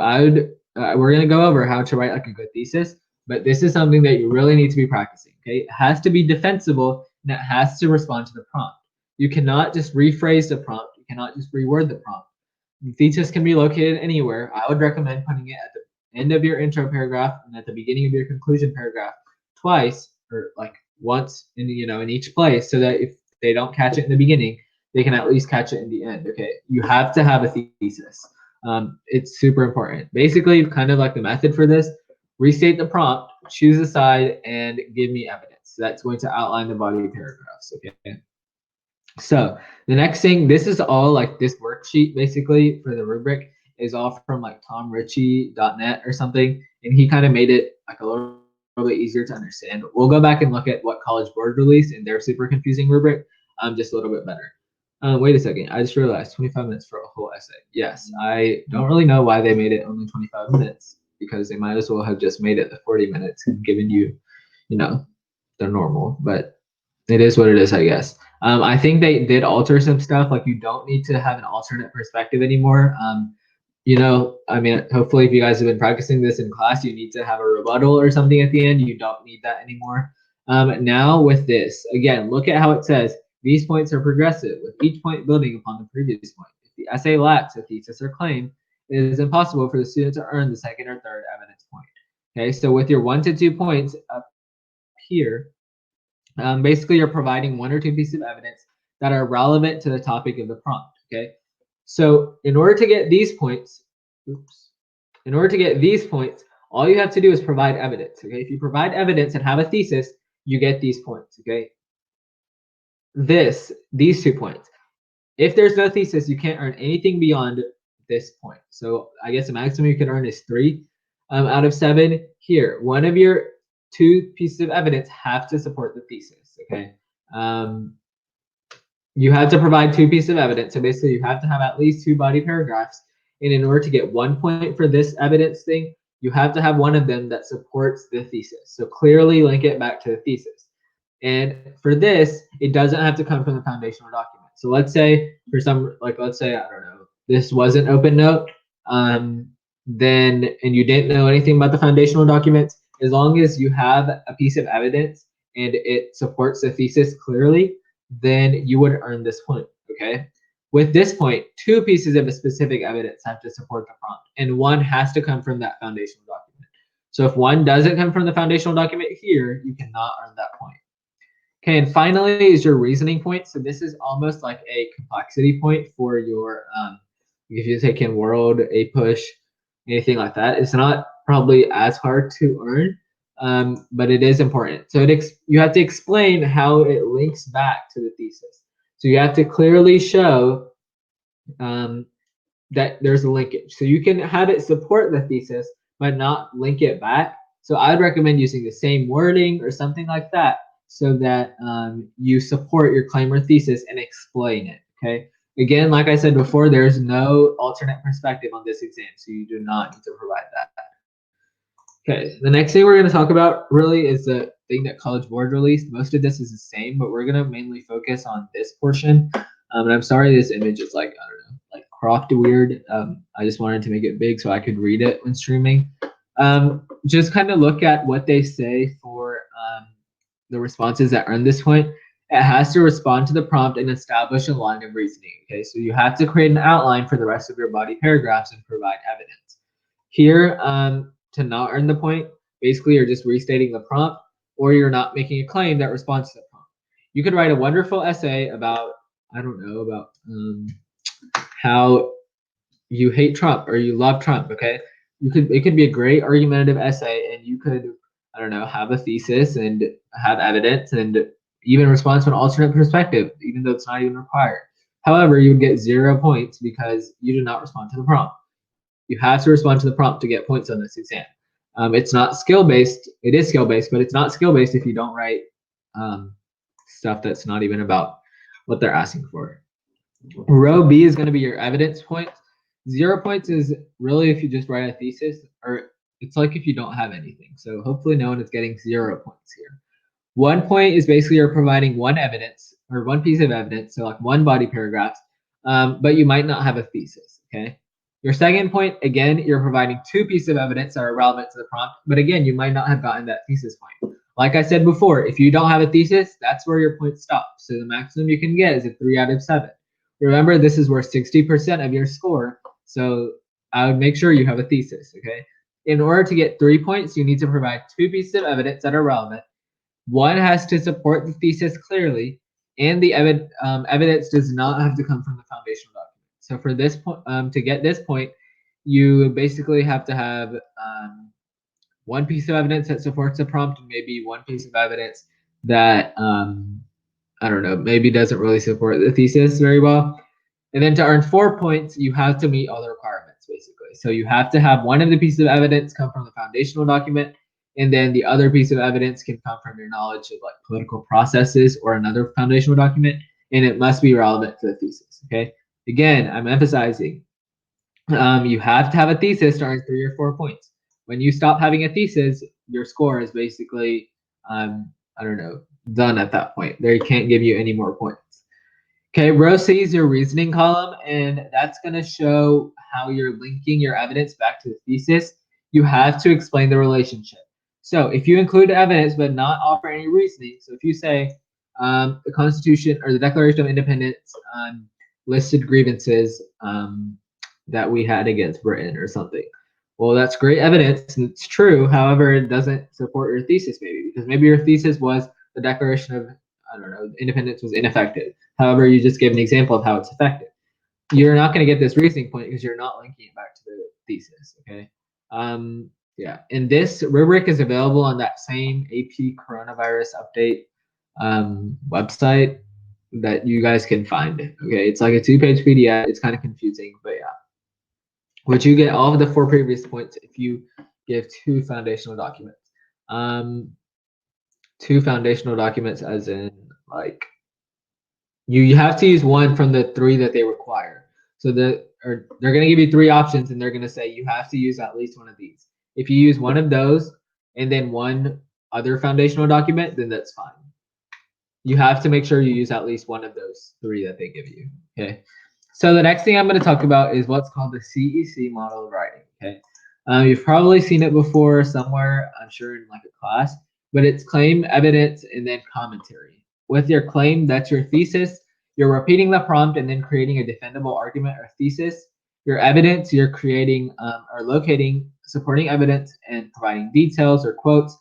we're gonna go over how to write like a good thesis, but this is something that you really need to be practicing. Okay, it has to be defensible and it has to respond to the prompt. You cannot just rephrase the prompt. You cannot just reword the prompt. The thesis can be located anywhere. I would recommend putting it at the end of your intro paragraph and at the beginning of your conclusion paragraph twice, or like once in each place, so that if they don't catch it in the beginning, they can at least catch it in the end. Okay, you have to have a thesis. It's super important. Basically, kind of like the method for this: restate the prompt, choose a side, and give me evidence. That's going to outline the body paragraphs. Okay. So the next thing, this is all like this worksheet basically for the rubric is all from like tomritchie.net or something, and he kind of made it like a little bit easier to understand. We'll go back and look at what College Board released and their super confusing rubric, just a little bit better. Wait a second, I just realized 25 minutes for a whole essay. Yes, I don't really know why they made it only 25 minutes, because they might as well have just made it the 40 minutes and given you, the normal, but it is what it is, I guess. I think they did alter some stuff, like you don't need to have an alternate perspective anymore. I mean, hopefully if you guys have been practicing this in class, you need to have a rebuttal or something at the end. You don't need that anymore. Now with this, again, look at how it says, these points are progressive, with each point building upon the previous point. If the essay lacks a thesis or claim, it is impossible for the student to earn the second or third evidence point. Okay, so with your 1 to 2 points up here, basically you're providing 1 or 2 pieces of evidence that are relevant to the topic of the prompt. Okay, so in order to get these points, all you have to do is provide evidence. Okay, if you provide evidence and have a thesis, you get these points. Okay, these 2 points. If there's no thesis, you can't earn anything beyond this point. So I guess the maximum you can earn is 3 out of 7. Here, one of your 2 pieces of evidence have to support the thesis. Okay, you have to provide 2 pieces of evidence. So basically, you have to have at least 2 body paragraphs. And in order to get 1 point for this evidence thing, you have to have one of them that supports the thesis. So clearly link it back to the thesis. And for this, it doesn't have to come from the foundational document. So let's say for some, let's say, I don't know, this was an open note, and you didn't know anything about the foundational documents, as long as you have a piece of evidence and it supports the thesis clearly, then you would earn this point. Okay. With this point, 2 pieces of a specific evidence have to support the prompt, and 1 has to come from that foundational document. So if 1 doesn't come from the foundational document here, you cannot earn that point. Okay, and finally is your reasoning point. So this is almost like a complexity point for your, if you take in world, a push, anything like that. It's not probably as hard to earn, but it is important. So you have to explain how it links back to the thesis. So you have to clearly show that there's a linkage. So you can have it support the thesis, but not link it back. So I'd recommend using the same wording or something like that so that you support your claim or thesis and explain it, okay? Again, like I said before, there's no alternate perspective on this exam, so you do not need to provide that. Okay, the next thing we're going to talk about really is the thing that College Board released. Most of this is the same, but we're going to mainly focus on this portion. And I'm sorry this image is like, I don't know, like cropped weird. I just wanted to make it big so I could read it when streaming. Just kind of look at what they say for the responses that earn this point. It has to respond to the prompt and establish a line of reasoning. Okay, so you have to create an outline for the rest of your body paragraphs and provide evidence. Here, to not earn the point, basically you're just restating the prompt, or you're not making a claim that responds to the prompt. You could write a wonderful essay about, I don't know, about how you hate Trump or you love Trump, okay? It could be a great argumentative essay, and you could, I don't know, have a thesis and have evidence and even respond to an alternate perspective, even though it's not even required. However, you would get 0 points because you did not respond to the prompt. You have to respond to the prompt to get points on this exam. It's not skill-based. It is skill-based, but it's not skill-based if you don't write stuff that's not even about what they're asking for. Row B is going to be your evidence points. 0 points is really if you just write a thesis, or it's like if you don't have anything. So hopefully no one is getting 0 points here. 1 point is basically you're providing one evidence or one piece of evidence, so like one body paragraph, but you might not have a thesis, okay? Your second point, again, you're providing 2 pieces of evidence that are relevant to the prompt, but again, you might not have gotten that thesis point. Like I said before, if you don't have a thesis, that's where your point stops. So the maximum you can get is a 3 out of 7. Remember, this is worth 60% of your score, so I would make sure you have a thesis, okay? In order to get 3 points, you need to provide 2 pieces of evidence that are relevant. One has to support the thesis clearly, and the evidence does not have to come from the foundational document. So for this point, to get this point, you basically have to have one piece of evidence that supports the prompt, and maybe one piece of evidence that I don't know, maybe doesn't really support the thesis very well. And then to earn 4 points, you have to meet all the requirements, basically. So you have to have one of the pieces of evidence come from the foundational document, and then the other piece of evidence can come from your knowledge of like political processes or another foundational document, and it must be relevant to the thesis, okay? Again, I'm emphasizing, you have to have a thesis to earn 3 or 4 points. When you stop having a thesis, your score is basically, I don't know, done at that point. They can't give you any more points. Okay, row C is your reasoning column, and that's going to show how you're linking your evidence back to the thesis. You have to explain the relationship. So if you include evidence but not offer any reasoning, so if you say the Constitution or the Declaration of Independence listed grievances that we had against Britain or something, well, that's great evidence and it's true. However, it doesn't support your thesis, maybe because maybe your thesis was the Declaration of, I don't know, independence was ineffective. However, you just gave an example of how it's effective. You're not going to get this reasoning point because you're not linking it back to the thesis, okay? Yeah, and this rubric is available on that same AP coronavirus update website that you guys can find. Okay, it's like a 2-page PDF. It's kind of confusing, but yeah. Which you get all of the 4 previous points if you give 2 foundational documents. 2 foundational documents as in like you have to use one from the 3 that they require. So they're going to give you 3 options and they're going to say you have to use at least one of these. If you use one of those and then one other foundational document, then that's fine. You have to make sure you use at least one of those 3 that they give you, okay? So the next thing I'm going to talk about is what's called the CEC model of writing, okay? You've probably seen it before somewhere, I'm sure in like a class, but it's claim, evidence, and then commentary. With your claim, that's your thesis. You're repeating the prompt and then creating a defendable argument or thesis. Your evidence, you're creating or locating supporting evidence and providing details or quotes.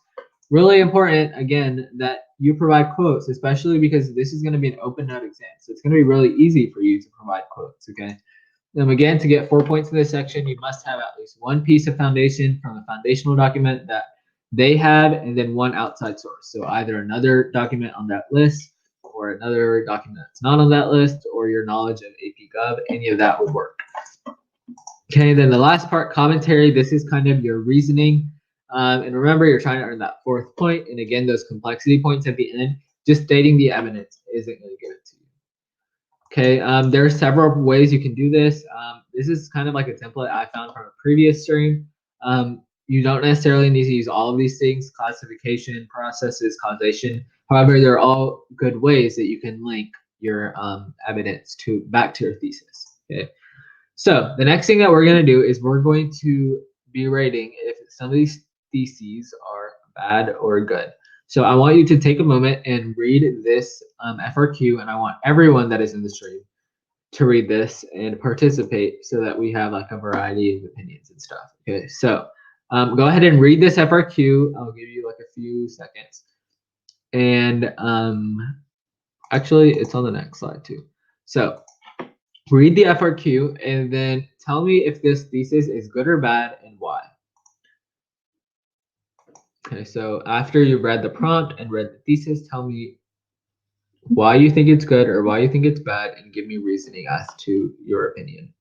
really important, again, that you provide quotes, especially because this is going to be an open note exam. So it's going to be really easy for you to provide quotes, okay? Again, to get 4 points in this section, you must have at least one piece of foundation from the foundational document that they had, and then one outside source. So either another document on that list, or another document that's not on that list, or your knowledge of AP Gov, any of that would work. Okay, then the last part, commentary. This is kind of your reasoning. And remember, you're trying to earn that 4th point. And again, those complexity points at the end, just stating the evidence isn't going to give it to you. Okay, there are several ways you can do this. This is kind of like a template I found from a previous stream. You don't necessarily need to use all of these things: classification, processes, causation. However, they're all good ways that you can link your evidence back to your thesis. Okay. So the next thing that we're going to do is we're going to be rating if some of these theses are bad or good. So I want you to take a moment and read this FRQ, and I want everyone that is in the stream to read this and participate so that we have like a variety of opinions and stuff. Okay, so go ahead and read this FRQ. I'll give you like a few seconds. And actually, it's on the next slide too. So read the FRQ and then tell me if this thesis is good or bad and why. Okay, so after you've read the prompt and read the thesis, tell me why you think it's good or why you think it's bad, and give me reasoning as to your opinion.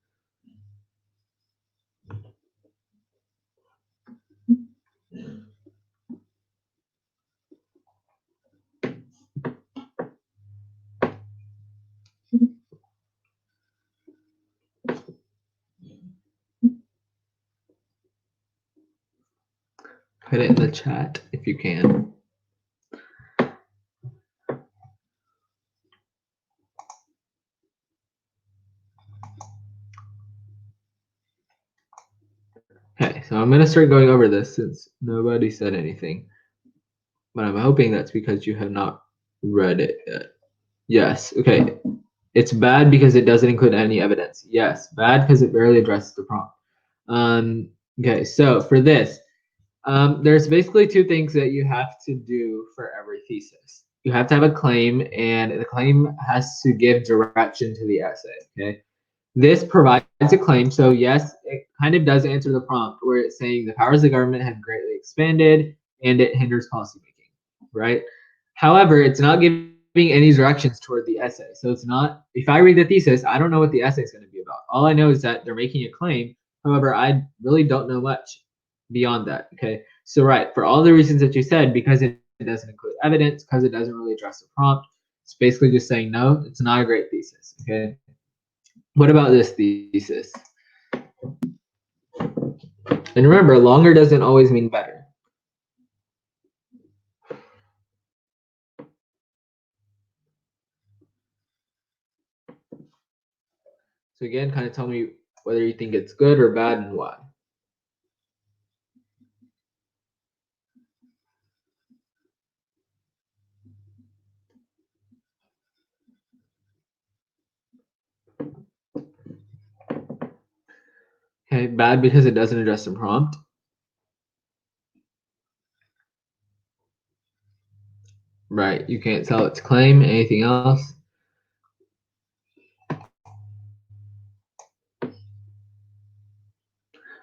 Put it in the chat if you can. Okay, so I'm going to start going over this since nobody said anything. But I'm hoping that's because you have not read it yet. Yes, okay. It's bad because it doesn't include any evidence. Yes, bad because it barely addresses the prompt. Okay, so for this, there's basically 2 things that you have to do for every thesis. You have to have a claim, and the claim has to give direction to the essay, okay? This provides a claim, so yes, it kind of does answer the prompt where it's saying the powers of the government have greatly expanded and it hinders policymaking, right? However, it's not giving any directions toward the essay. So it's not, if I read the thesis, I don't know what the essay is going to be about. All I know is that they're making a claim. However, I really don't know much beyond that, okay? So right, for all the reasons that you said, because it doesn't include evidence, because it doesn't really address the prompt, it's basically just saying no, it's not a great thesis, okay? What about this thesis? And remember, longer doesn't always mean better. So again, kind of tell me whether you think it's good or bad and why. Okay, bad because it doesn't address the prompt. Right, you can't tell its claim. Anything else?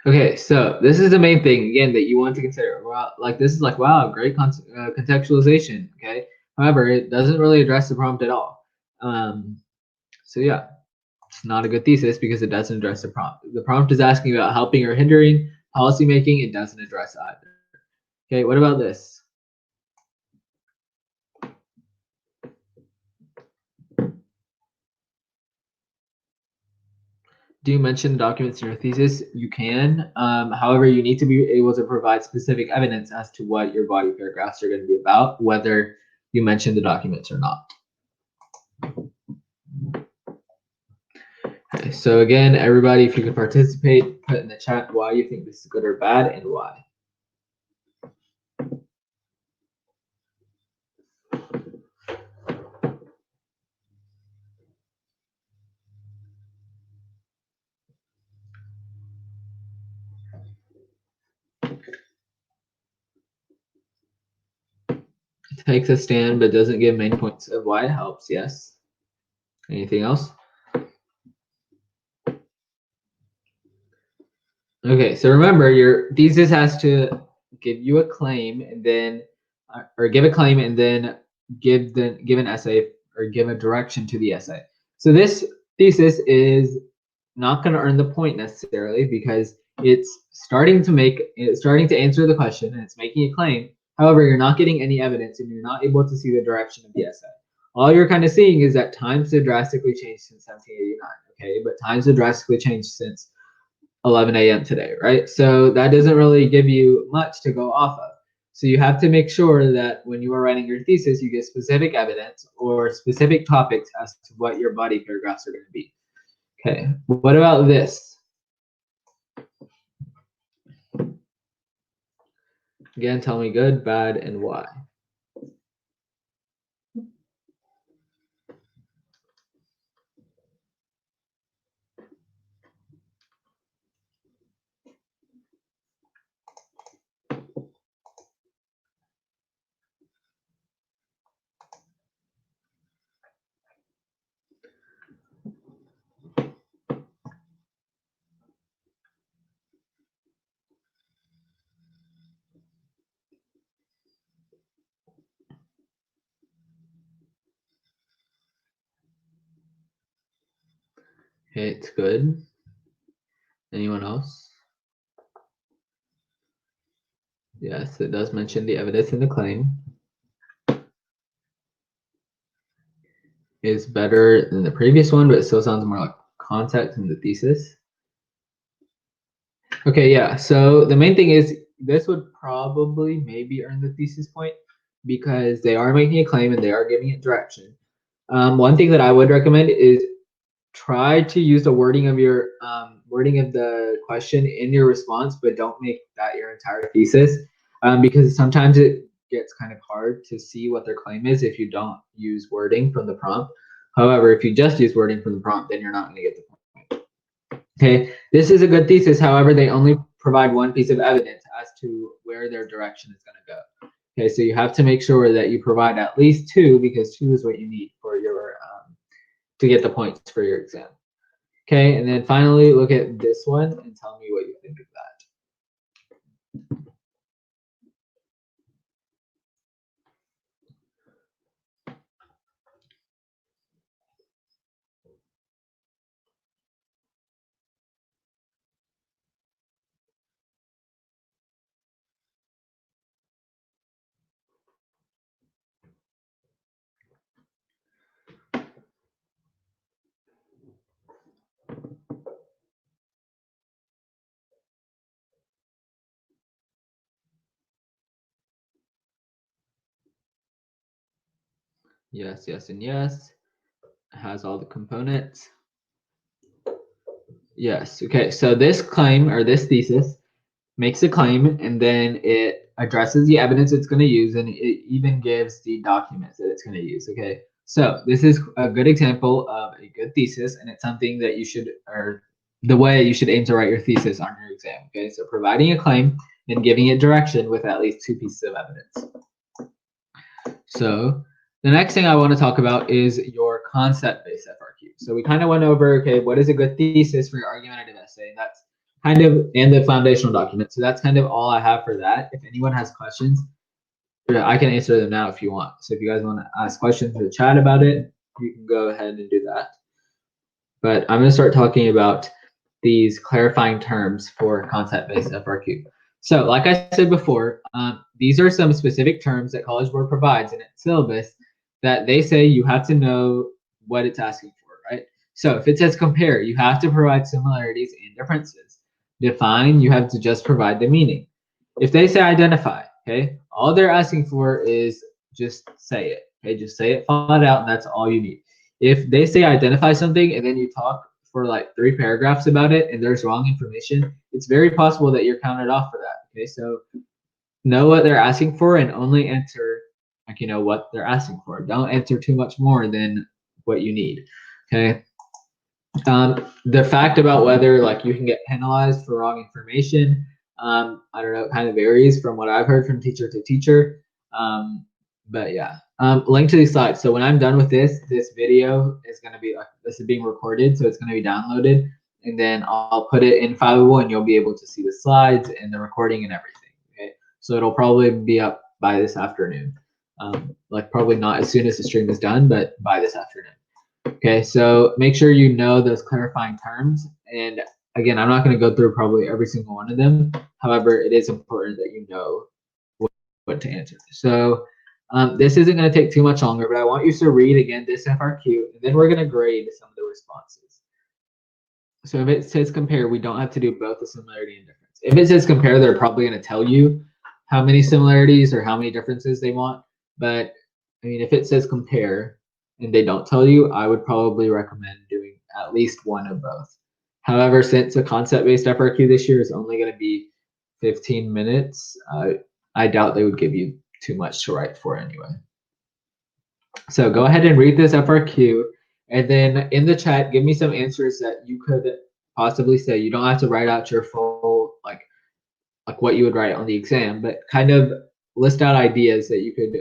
Okay, so this is the main thing again that you want to consider. Well, like this is like, wow, great contextualization. Okay, however, it doesn't really address the prompt at all. So yeah, it's not a good thesis because it doesn't address the prompt. The prompt is asking about helping or hindering policymaking. It doesn't address either. Okay, what about this? Do you mention documents in your thesis? You can. However, you need to be able to provide specific evidence as to what your body paragraphs are going to be about, whether you mention the documents or not. Okay, so again, everybody, if you can participate, put in the chat why you think this is good or bad and why. takes a stand but doesn't give main points of why it helps. Yes. Anything else? Okay, so remember, your thesis has to give you a claim and then, or give a claim and then give an essay or give a direction to the essay. So this thesis is not going to earn the point necessarily because it's starting to answer the question and it's making a claim. However, you're not getting any evidence and you're not able to see the direction of the essay. All you're kind of seeing is that times have drastically changed since 1789. Okay, but times have drastically changed since 11 a.m. today, right? So that doesn't really give you much to go off of. So you have to make sure that when you are writing your thesis, you get specific evidence or specific topics as to what your body paragraphs are going to be. Okay, what about this? Again, tell me good, bad, and why. Okay, it's good. Anyone else? Yes, it does mention the evidence in the claim is better than the previous one, but it still sounds more like context in the thesis. Okay, yeah, so the main thing is this would probably maybe earn the thesis point because they are making a claim and they are giving it direction. One thing that I would recommend is try to use the wording of your wording of the question in your response, but don't make that your entire thesis because sometimes it gets kind of hard to see what their claim is if you don't use wording from the prompt. However, if you just use wording from the prompt, then you're not going to get the point. Okay, this is a good thesis. However, they only provide one piece of evidence as to where their direction is going to go. Okay, so you have to make sure that you provide at least two because two is what you need for your to get the points for your exam. Okay, and then finally look at this one and tell me what you think of that. Yes, yes, and yes. It has all the components. Yes, okay, so this claim or this thesis makes a claim and then it addresses the evidence it's going to use and it even gives the documents that it's going to use. Okay, so this is a good example of a good thesis and it's something that you should, or the way you should aim to write your thesis on your exam. Okay, so providing a claim and giving it direction with at least two pieces of evidence. So the next thing I want to talk about is your concept-based FRQ. So we kind of went over, okay, what is a good thesis for your argumentative essay? And that's kind of, and the foundational document. So that's kind of all I have for that. If anyone has questions, I can answer them now if you want. So if you guys want to ask questions or chat about it, you can go ahead and do that. But I'm going to start talking about these clarifying terms for concept-based FRQ. So like I said before, these are some specific terms that College Board provides in its syllabus that they say you have to know what it's asking for, right? So if it says compare, you have to provide similarities and differences. Define, you have to just provide the meaning. If they say identify, okay, all they're asking for is just say it, okay? Just say it flat out and that's all you need. If they say identify something and then you talk for like 3 paragraphs about it and there's wrong information, it's very possible that you're counted off for that. Okay, so know what they're asking for and only enter like what they're asking for. Don't enter too much more than what you need. Okay. The fact about whether like you can get penalized for wrong information, I don't know, it kind of varies from what I've heard from teacher to teacher. But yeah, link to these slides. So when I'm done with this video is going to be this is being recorded, so it's going to be downloaded, and then I'll put it in Fiveable, and you'll be able to see the slides and the recording and everything. Okay, so it'll probably be up by this afternoon. Like probably not as soon as the stream is done, but by this afternoon. Okay, so make sure you know those clarifying terms. And again, I'm not going to go through probably every single one of them. However, it is important that you know what to answer. So this isn't going to take too much longer, but I want you to read again this FRQ, and then we're going to grade some of the responses. So if it says compare, we don't have to do both the similarity and difference. If it says compare, they're probably going to tell you how many similarities or how many differences they want. But I mean, if it says compare and they don't tell you, I would probably recommend doing at least one of both. However, since a concept-based FRQ this year is only going to be 15 minutes, I doubt they would give you too much to write for anyway. So go ahead and read this FRQ, and then in the chat, give me some answers that you could possibly say. You don't have to write out your full, like what you would write on the exam, but kind of list out ideas that you could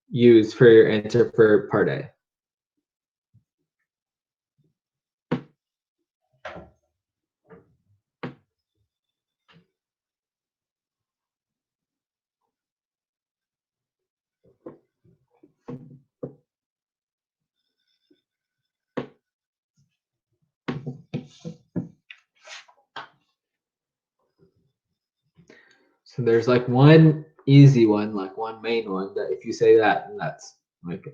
use for your answer for part A. So there's like one easy one, like one main one that if you say that, then that's like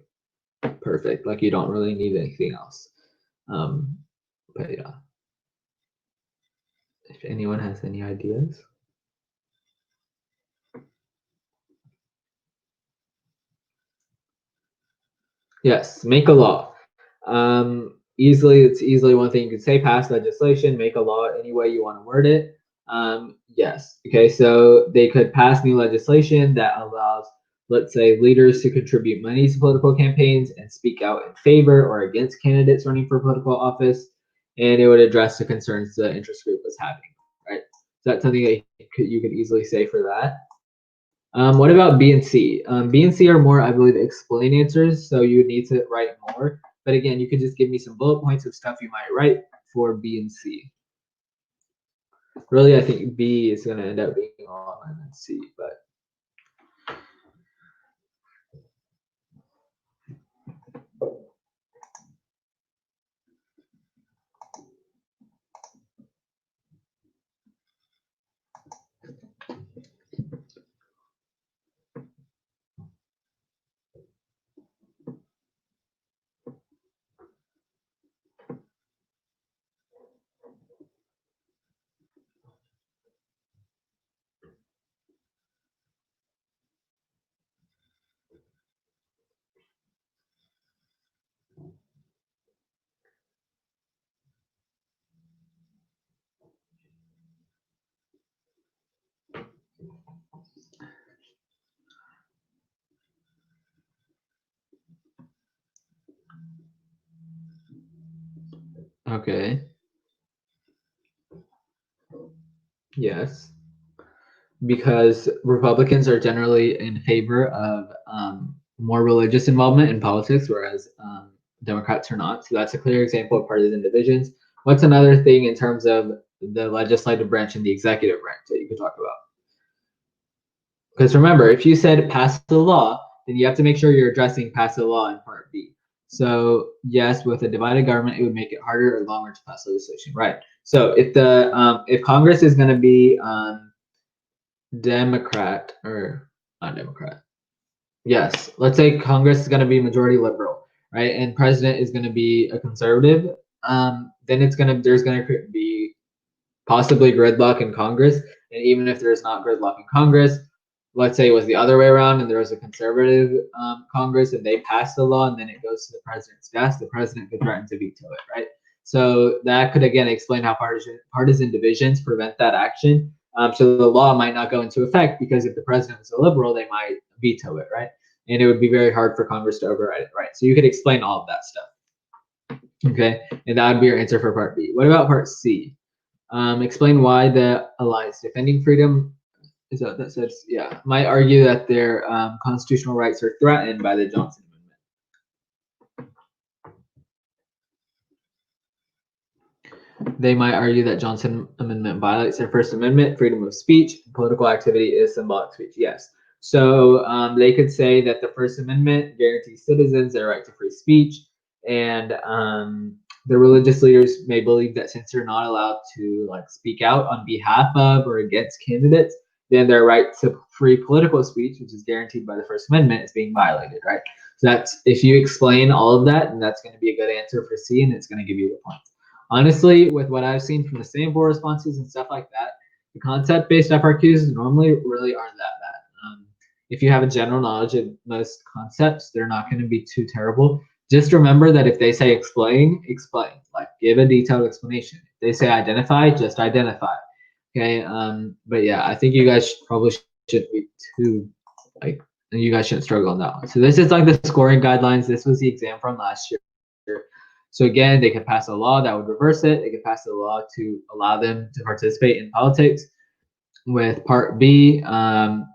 perfect. Like you don't really need anything else. But yeah, if anyone has any ideas. Yes, make a law. It's easily one thing you could say, pass legislation, make a law any way you want to word it. Yes, okay, so they could pass new legislation that allows, let's say, leaders to contribute money to political campaigns and speak out in favor or against candidates running for political office, and it would address the concerns the interest group was having, right? So that's something that you could easily say for that. What about B and C? B and C are more, I believe, explain answers, so you would need to write more. But again, you could just give me some bullet points of stuff you might write for B and C. Really, I think B is going to end up being longer than C, but. Okay. Yes. Because Republicans are generally in favor of more religious involvement in politics, whereas Democrats are not. So that's a clear example of partisan divisions. What's another thing in terms of the legislative branch and the executive branch that you could talk about? Because remember, if you said pass the law, then you have to make sure you're addressing pass the law in part B. So yes, with a divided government, it would make it harder or longer to pass legislation, right? So if Congress is going to be Democrat or not Democrat, yes, let's say Congress is going to be majority liberal, right? And president is going to be a conservative. Then there's going to be possibly gridlock in Congress. And even if there's not gridlock in Congress, let's say it was the other way around and there was a conservative Congress and they passed the law and then it goes to the president's desk, the president could threaten to veto it, right? So that could again explain how partisan divisions prevent that action. So the law might not go into effect because if the president was a liberal, they might veto it, right? And it would be very hard for Congress to override it, right? So you could explain all of that stuff. Okay, and that would be your answer for part B. What about part C? Explain why the alliance defending freedom is that what that says? Yeah, might argue that their constitutional rights are threatened by the Johnson Amendment. They might argue that Johnson Amendment violates their First Amendment, freedom of speech, political activity is symbolic speech. Yes. So they could say that the First Amendment guarantees citizens their right to free speech, and the religious leaders may believe that since they're not allowed to like speak out on behalf of or against candidates, then their right to free political speech, which is guaranteed by the First Amendment, is being violated, right? So that's, if you explain all of that, and that's going to be a good answer for C, and it's going to give you the points. Honestly, with what I've seen from the sample responses and stuff like that, the concept-based FRQs normally really aren't that bad. If you have a general knowledge of most concepts, they're not going to be too terrible. Just remember that if they say explain, explain. Like, give a detailed explanation. If they say identify, just identify. Okay. But yeah, I think you guys probably shouldn't be too, like, you guys shouldn't struggle on that one. So this is like the scoring guidelines. This was the exam from last year. So again, they could pass a law that would reverse it. They could pass a law to allow them to participate in politics. With Part B,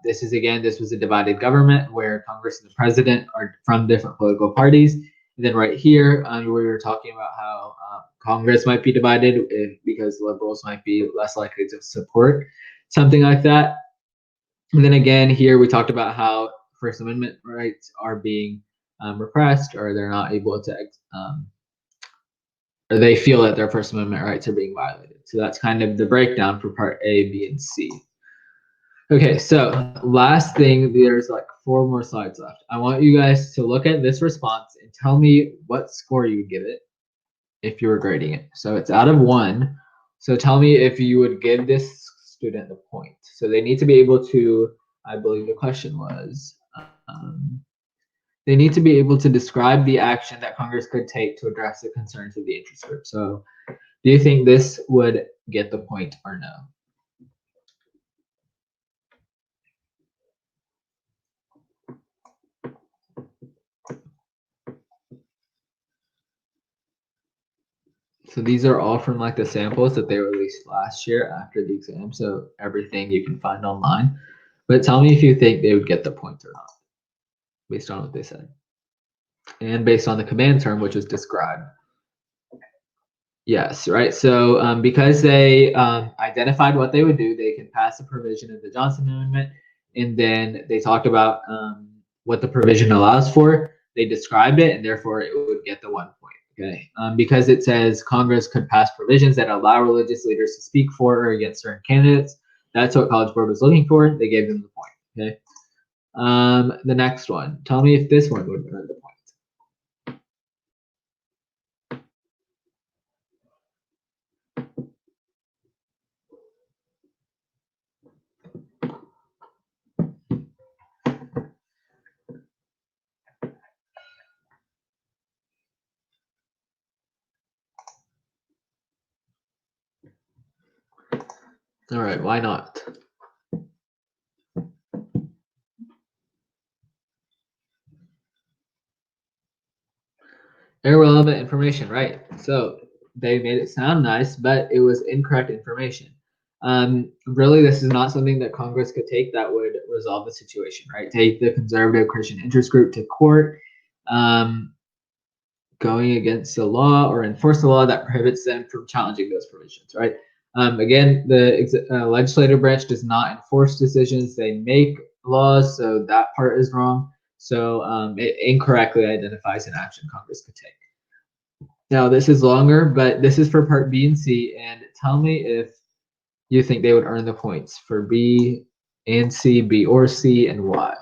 this was a divided government where Congress and the president are from different political parties. And then right here, we were talking about how Congress might be divided because liberals might be less likely to support something like that. And then again, here we talked about how First Amendment rights are being repressed, or they're not able to, or they feel that their First Amendment rights are being violated. So that's kind of the breakdown for Part A, B, and C. Okay, so last thing, there's like 4 more slides left. I want you guys to look at this response and tell me what score you would give it if you were grading it. So it's out of 1. So tell me if you would give this student a point. So they need to be able to, I believe the question was, they need to be able to describe the action that Congress could take to address the concerns of the interest group. So do you think this would get the point or no? So these are all from like the samples that they released last year after the exam. So everything you can find online. But tell me if you think they would get the point or not, based on what they said. And based on the command term, which was described. Yes, right. So because they identified what they would do, they can pass a provision of the Johnson Amendment. And then they talked about what the provision allows for. They described it, and therefore it would get the 1 point. Okay, because it says Congress could pass provisions that allow religious leaders to speak for or against certain candidates. That's what College Board was looking for. They gave them the point. Okay. The next one. Tell me if this one would earn the point. All right. Why not? Irrelevant information, right? So they made it sound nice, but it was incorrect information. Really, this is not something that Congress could take that would resolve the situation, right? Take the conservative Christian interest group to court, going against the law or enforce the law that prohibits them from challenging those provisions, right? Again, the legislative branch does not enforce decisions; they make laws, so that part is wrong. So it incorrectly identifies an action Congress could take. Now this is longer, but this is for Part B and C, and tell me if you think they would earn the points for B and C, B or C, and why.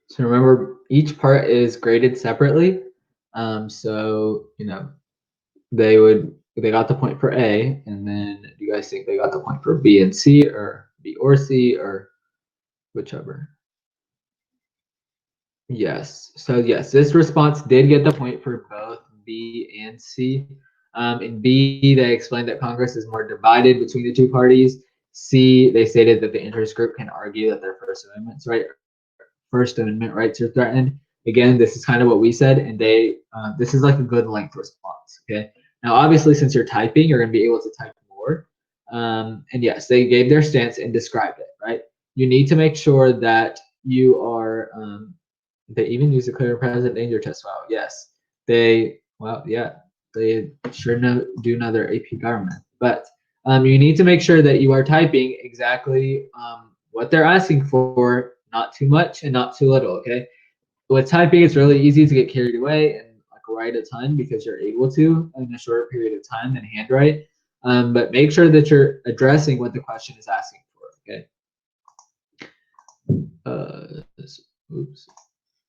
So remember, each part is graded separately. So, you know, they got the point for A, and then do you guys think they got the point for B and C, or B or C, or whichever? Yes. So yes, this response did get the point for both B and C. In B, they explained that Congress is more divided between the two parties. C, they stated that the interest group can argue that their First Amendment rights are threatened. Again, this is kind of what we said, and this is like a good length response. Okay. Now, obviously, since you're typing, you're going to be able to type more. And yes, they gave their stance and described it. Right. You need to make sure that you are. They even use the clear present danger test. Wow. Yes. They sure do know their AP government. But you need to make sure that you are typing exactly what they're asking for, not too much and not too little. Okay. With typing, it's really easy to get carried away and like write a ton because you're able to in a short period of time than handwrite. But make sure that you're addressing what the question is asking for. Okay. Oops.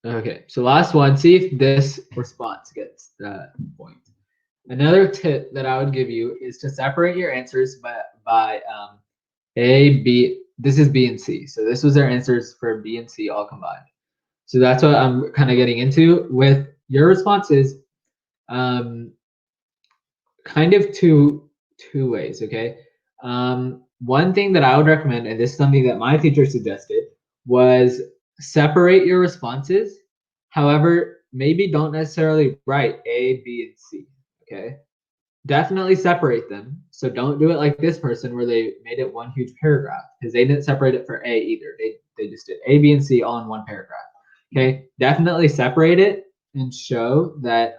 Okay, so last one, see if this response gets that point. Another tip that I would give you is to separate your answers by A, B, this is B and C. So this was their answers for B and C all combined. So that's what I'm kind of getting into with your responses. Kind of two ways, okay? One thing that I would recommend, and this is something that my teacher suggested, was separate your responses. However, maybe don't necessarily write A, B, and C, okay? Definitely separate them. So don't do it like this person where they made it one huge paragraph, because they didn't separate it for A either. They just did A, B, and C all in one paragraph. Okay, definitely separate it and show that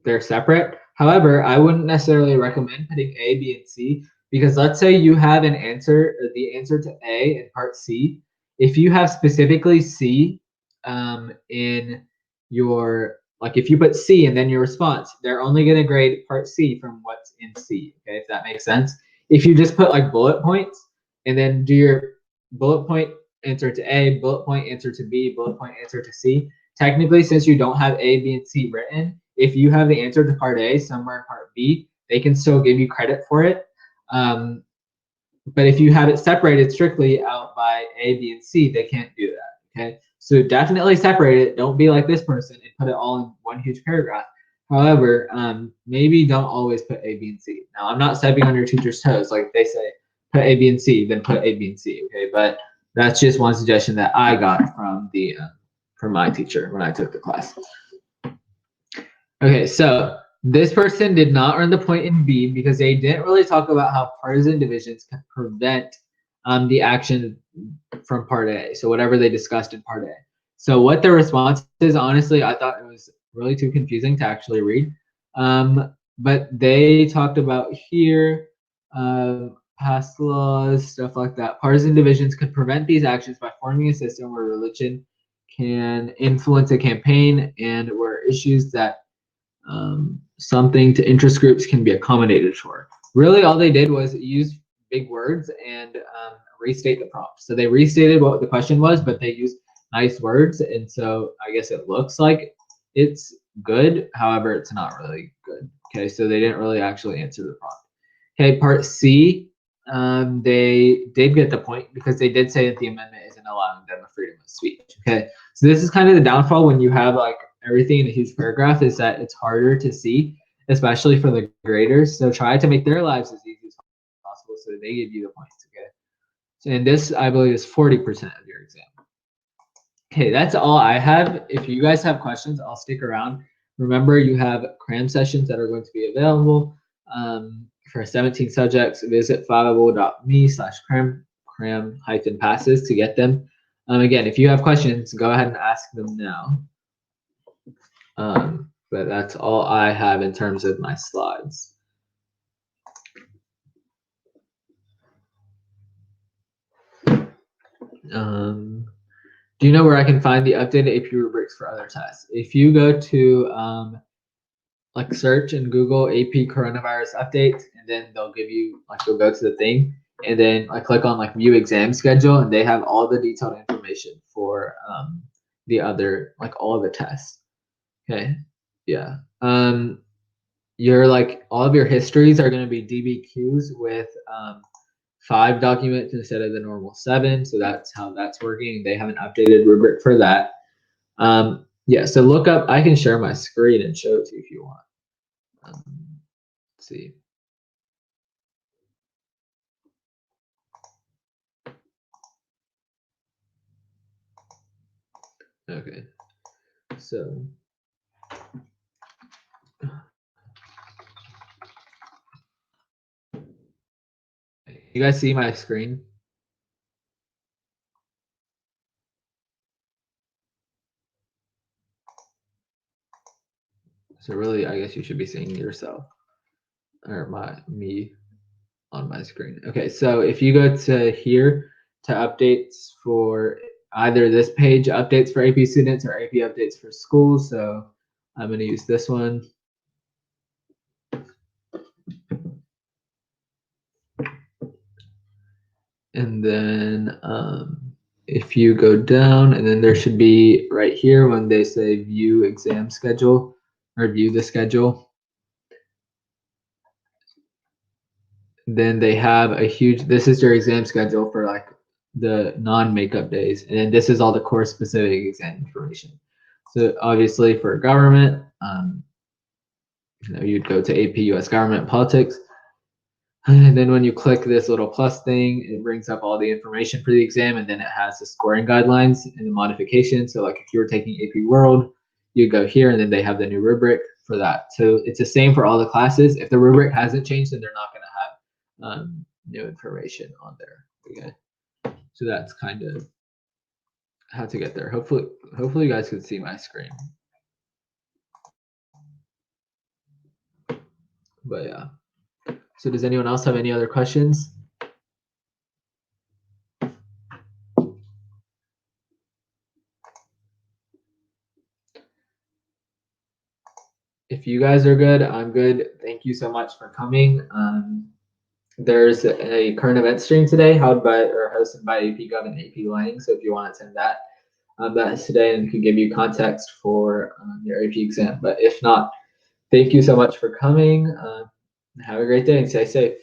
they're separate. However, I wouldn't necessarily recommend putting A, B, and C, because let's say you have an answer, the answer to A in part C. If you have specifically C in your, like if you put C and then your response, they're only going to grade part C from what's in C, okay, if that makes sense. If you just put like bullet points and then do your bullet point answer to A, bullet point answer to B, bullet point answer to C, technically, since you don't have A, B, and C written, if you have the answer to part A somewhere in part B, they can still give you credit for it. But if you have it separated strictly out by A, B, and C, they can't do that. Okay, so definitely separate it. Don't be like this person and put it all in one huge paragraph. However, maybe don't always put A, B, and C. Now, I'm not stepping on your teacher's toes. Like they say, put A, B, and C, then put A, B, and C. Okay, but that's just one suggestion that I got from from my teacher when I took the class. Okay, so this person did not earn the point in B because they didn't really talk about how partisan divisions can prevent the action from part A. So whatever they discussed in part A. So what their response is, honestly, I thought it was really too confusing to actually read. But they talked about here, past laws, stuff like that. Partisan divisions could prevent these actions by forming a system where religion can influence a campaign and where issues that something to interest groups can be accommodated for. Really, all they did was use big words and restate the prompt. So they restated what the question was, but they used nice words, and so I guess it looks like it's good. However, it's not really good. Okay, so they didn't really actually answer the prompt. Okay, part C, they did get the point because they did say that the amendment isn't allowing them the freedom of speech. Okay, so this is kind of the downfall when you have like everything in a huge paragraph, is that it's harder to see, especially for the graders. So try to make their lives as easy as possible so they give you the points. Okay, so, and this I believe is 40% of your exam. Okay, that's all I have. If you guys have questions, I'll stick around. Remember, you have Cram sessions that are going to be available for 17 subjects. Visit fiveable.me/cram-passes to get them. Again, if you have questions, go ahead and ask them now. But that's all I have in terms of my slides. Do you know where I can find the updated AP rubrics for other tests? If you go to like search in Google AP coronavirus updates, and then they'll give you like, you'll go to the thing and then like click on like view exam schedule, and they have all the detailed information for the other, like all of the tests. Okay, yeah. Your all of your histories are going to be DBQs with 5 documents instead of the normal 7. So that's how that's working. They have an updated rubric for that. Yeah, so look up, I can share my screen and show it to you if you want. Let's see. Okay, so you guys see my screen? So really, I guess you should be seeing yourself or me on my screen. Okay, so if you go to here to updates for either this page, updates for AP students, or AP updates for schools, so I'm going to use this one. And then if you go down, and then there should be right here when they say view exam schedule or view the schedule, then they have a huge, this is your exam schedule for like the non-makeup days, and then this is all the course specific exam information. So obviously for government, you'd go to AP US Government Politics, and then when you click this little plus thing, it brings up all the information for the exam, and then it has the scoring guidelines and the modifications. So like if you were taking AP World, you go here, and then they have the new rubric for that. So it's the same for all the classes. If the rubric hasn't changed, then they're not going to have new information on there. Okay, so that's kind of how to get there. Hopefully you guys can see my screen. But yeah. So does anyone else have any other questions? If you guys are good, I'm good. Thank you so much for coming. There's a current event stream today held by or hosted by AP Gov and AP Lang. So if you want to attend that, that's today and could give you context for your AP exam. But if not, thank you so much for coming. Have a great day and stay safe.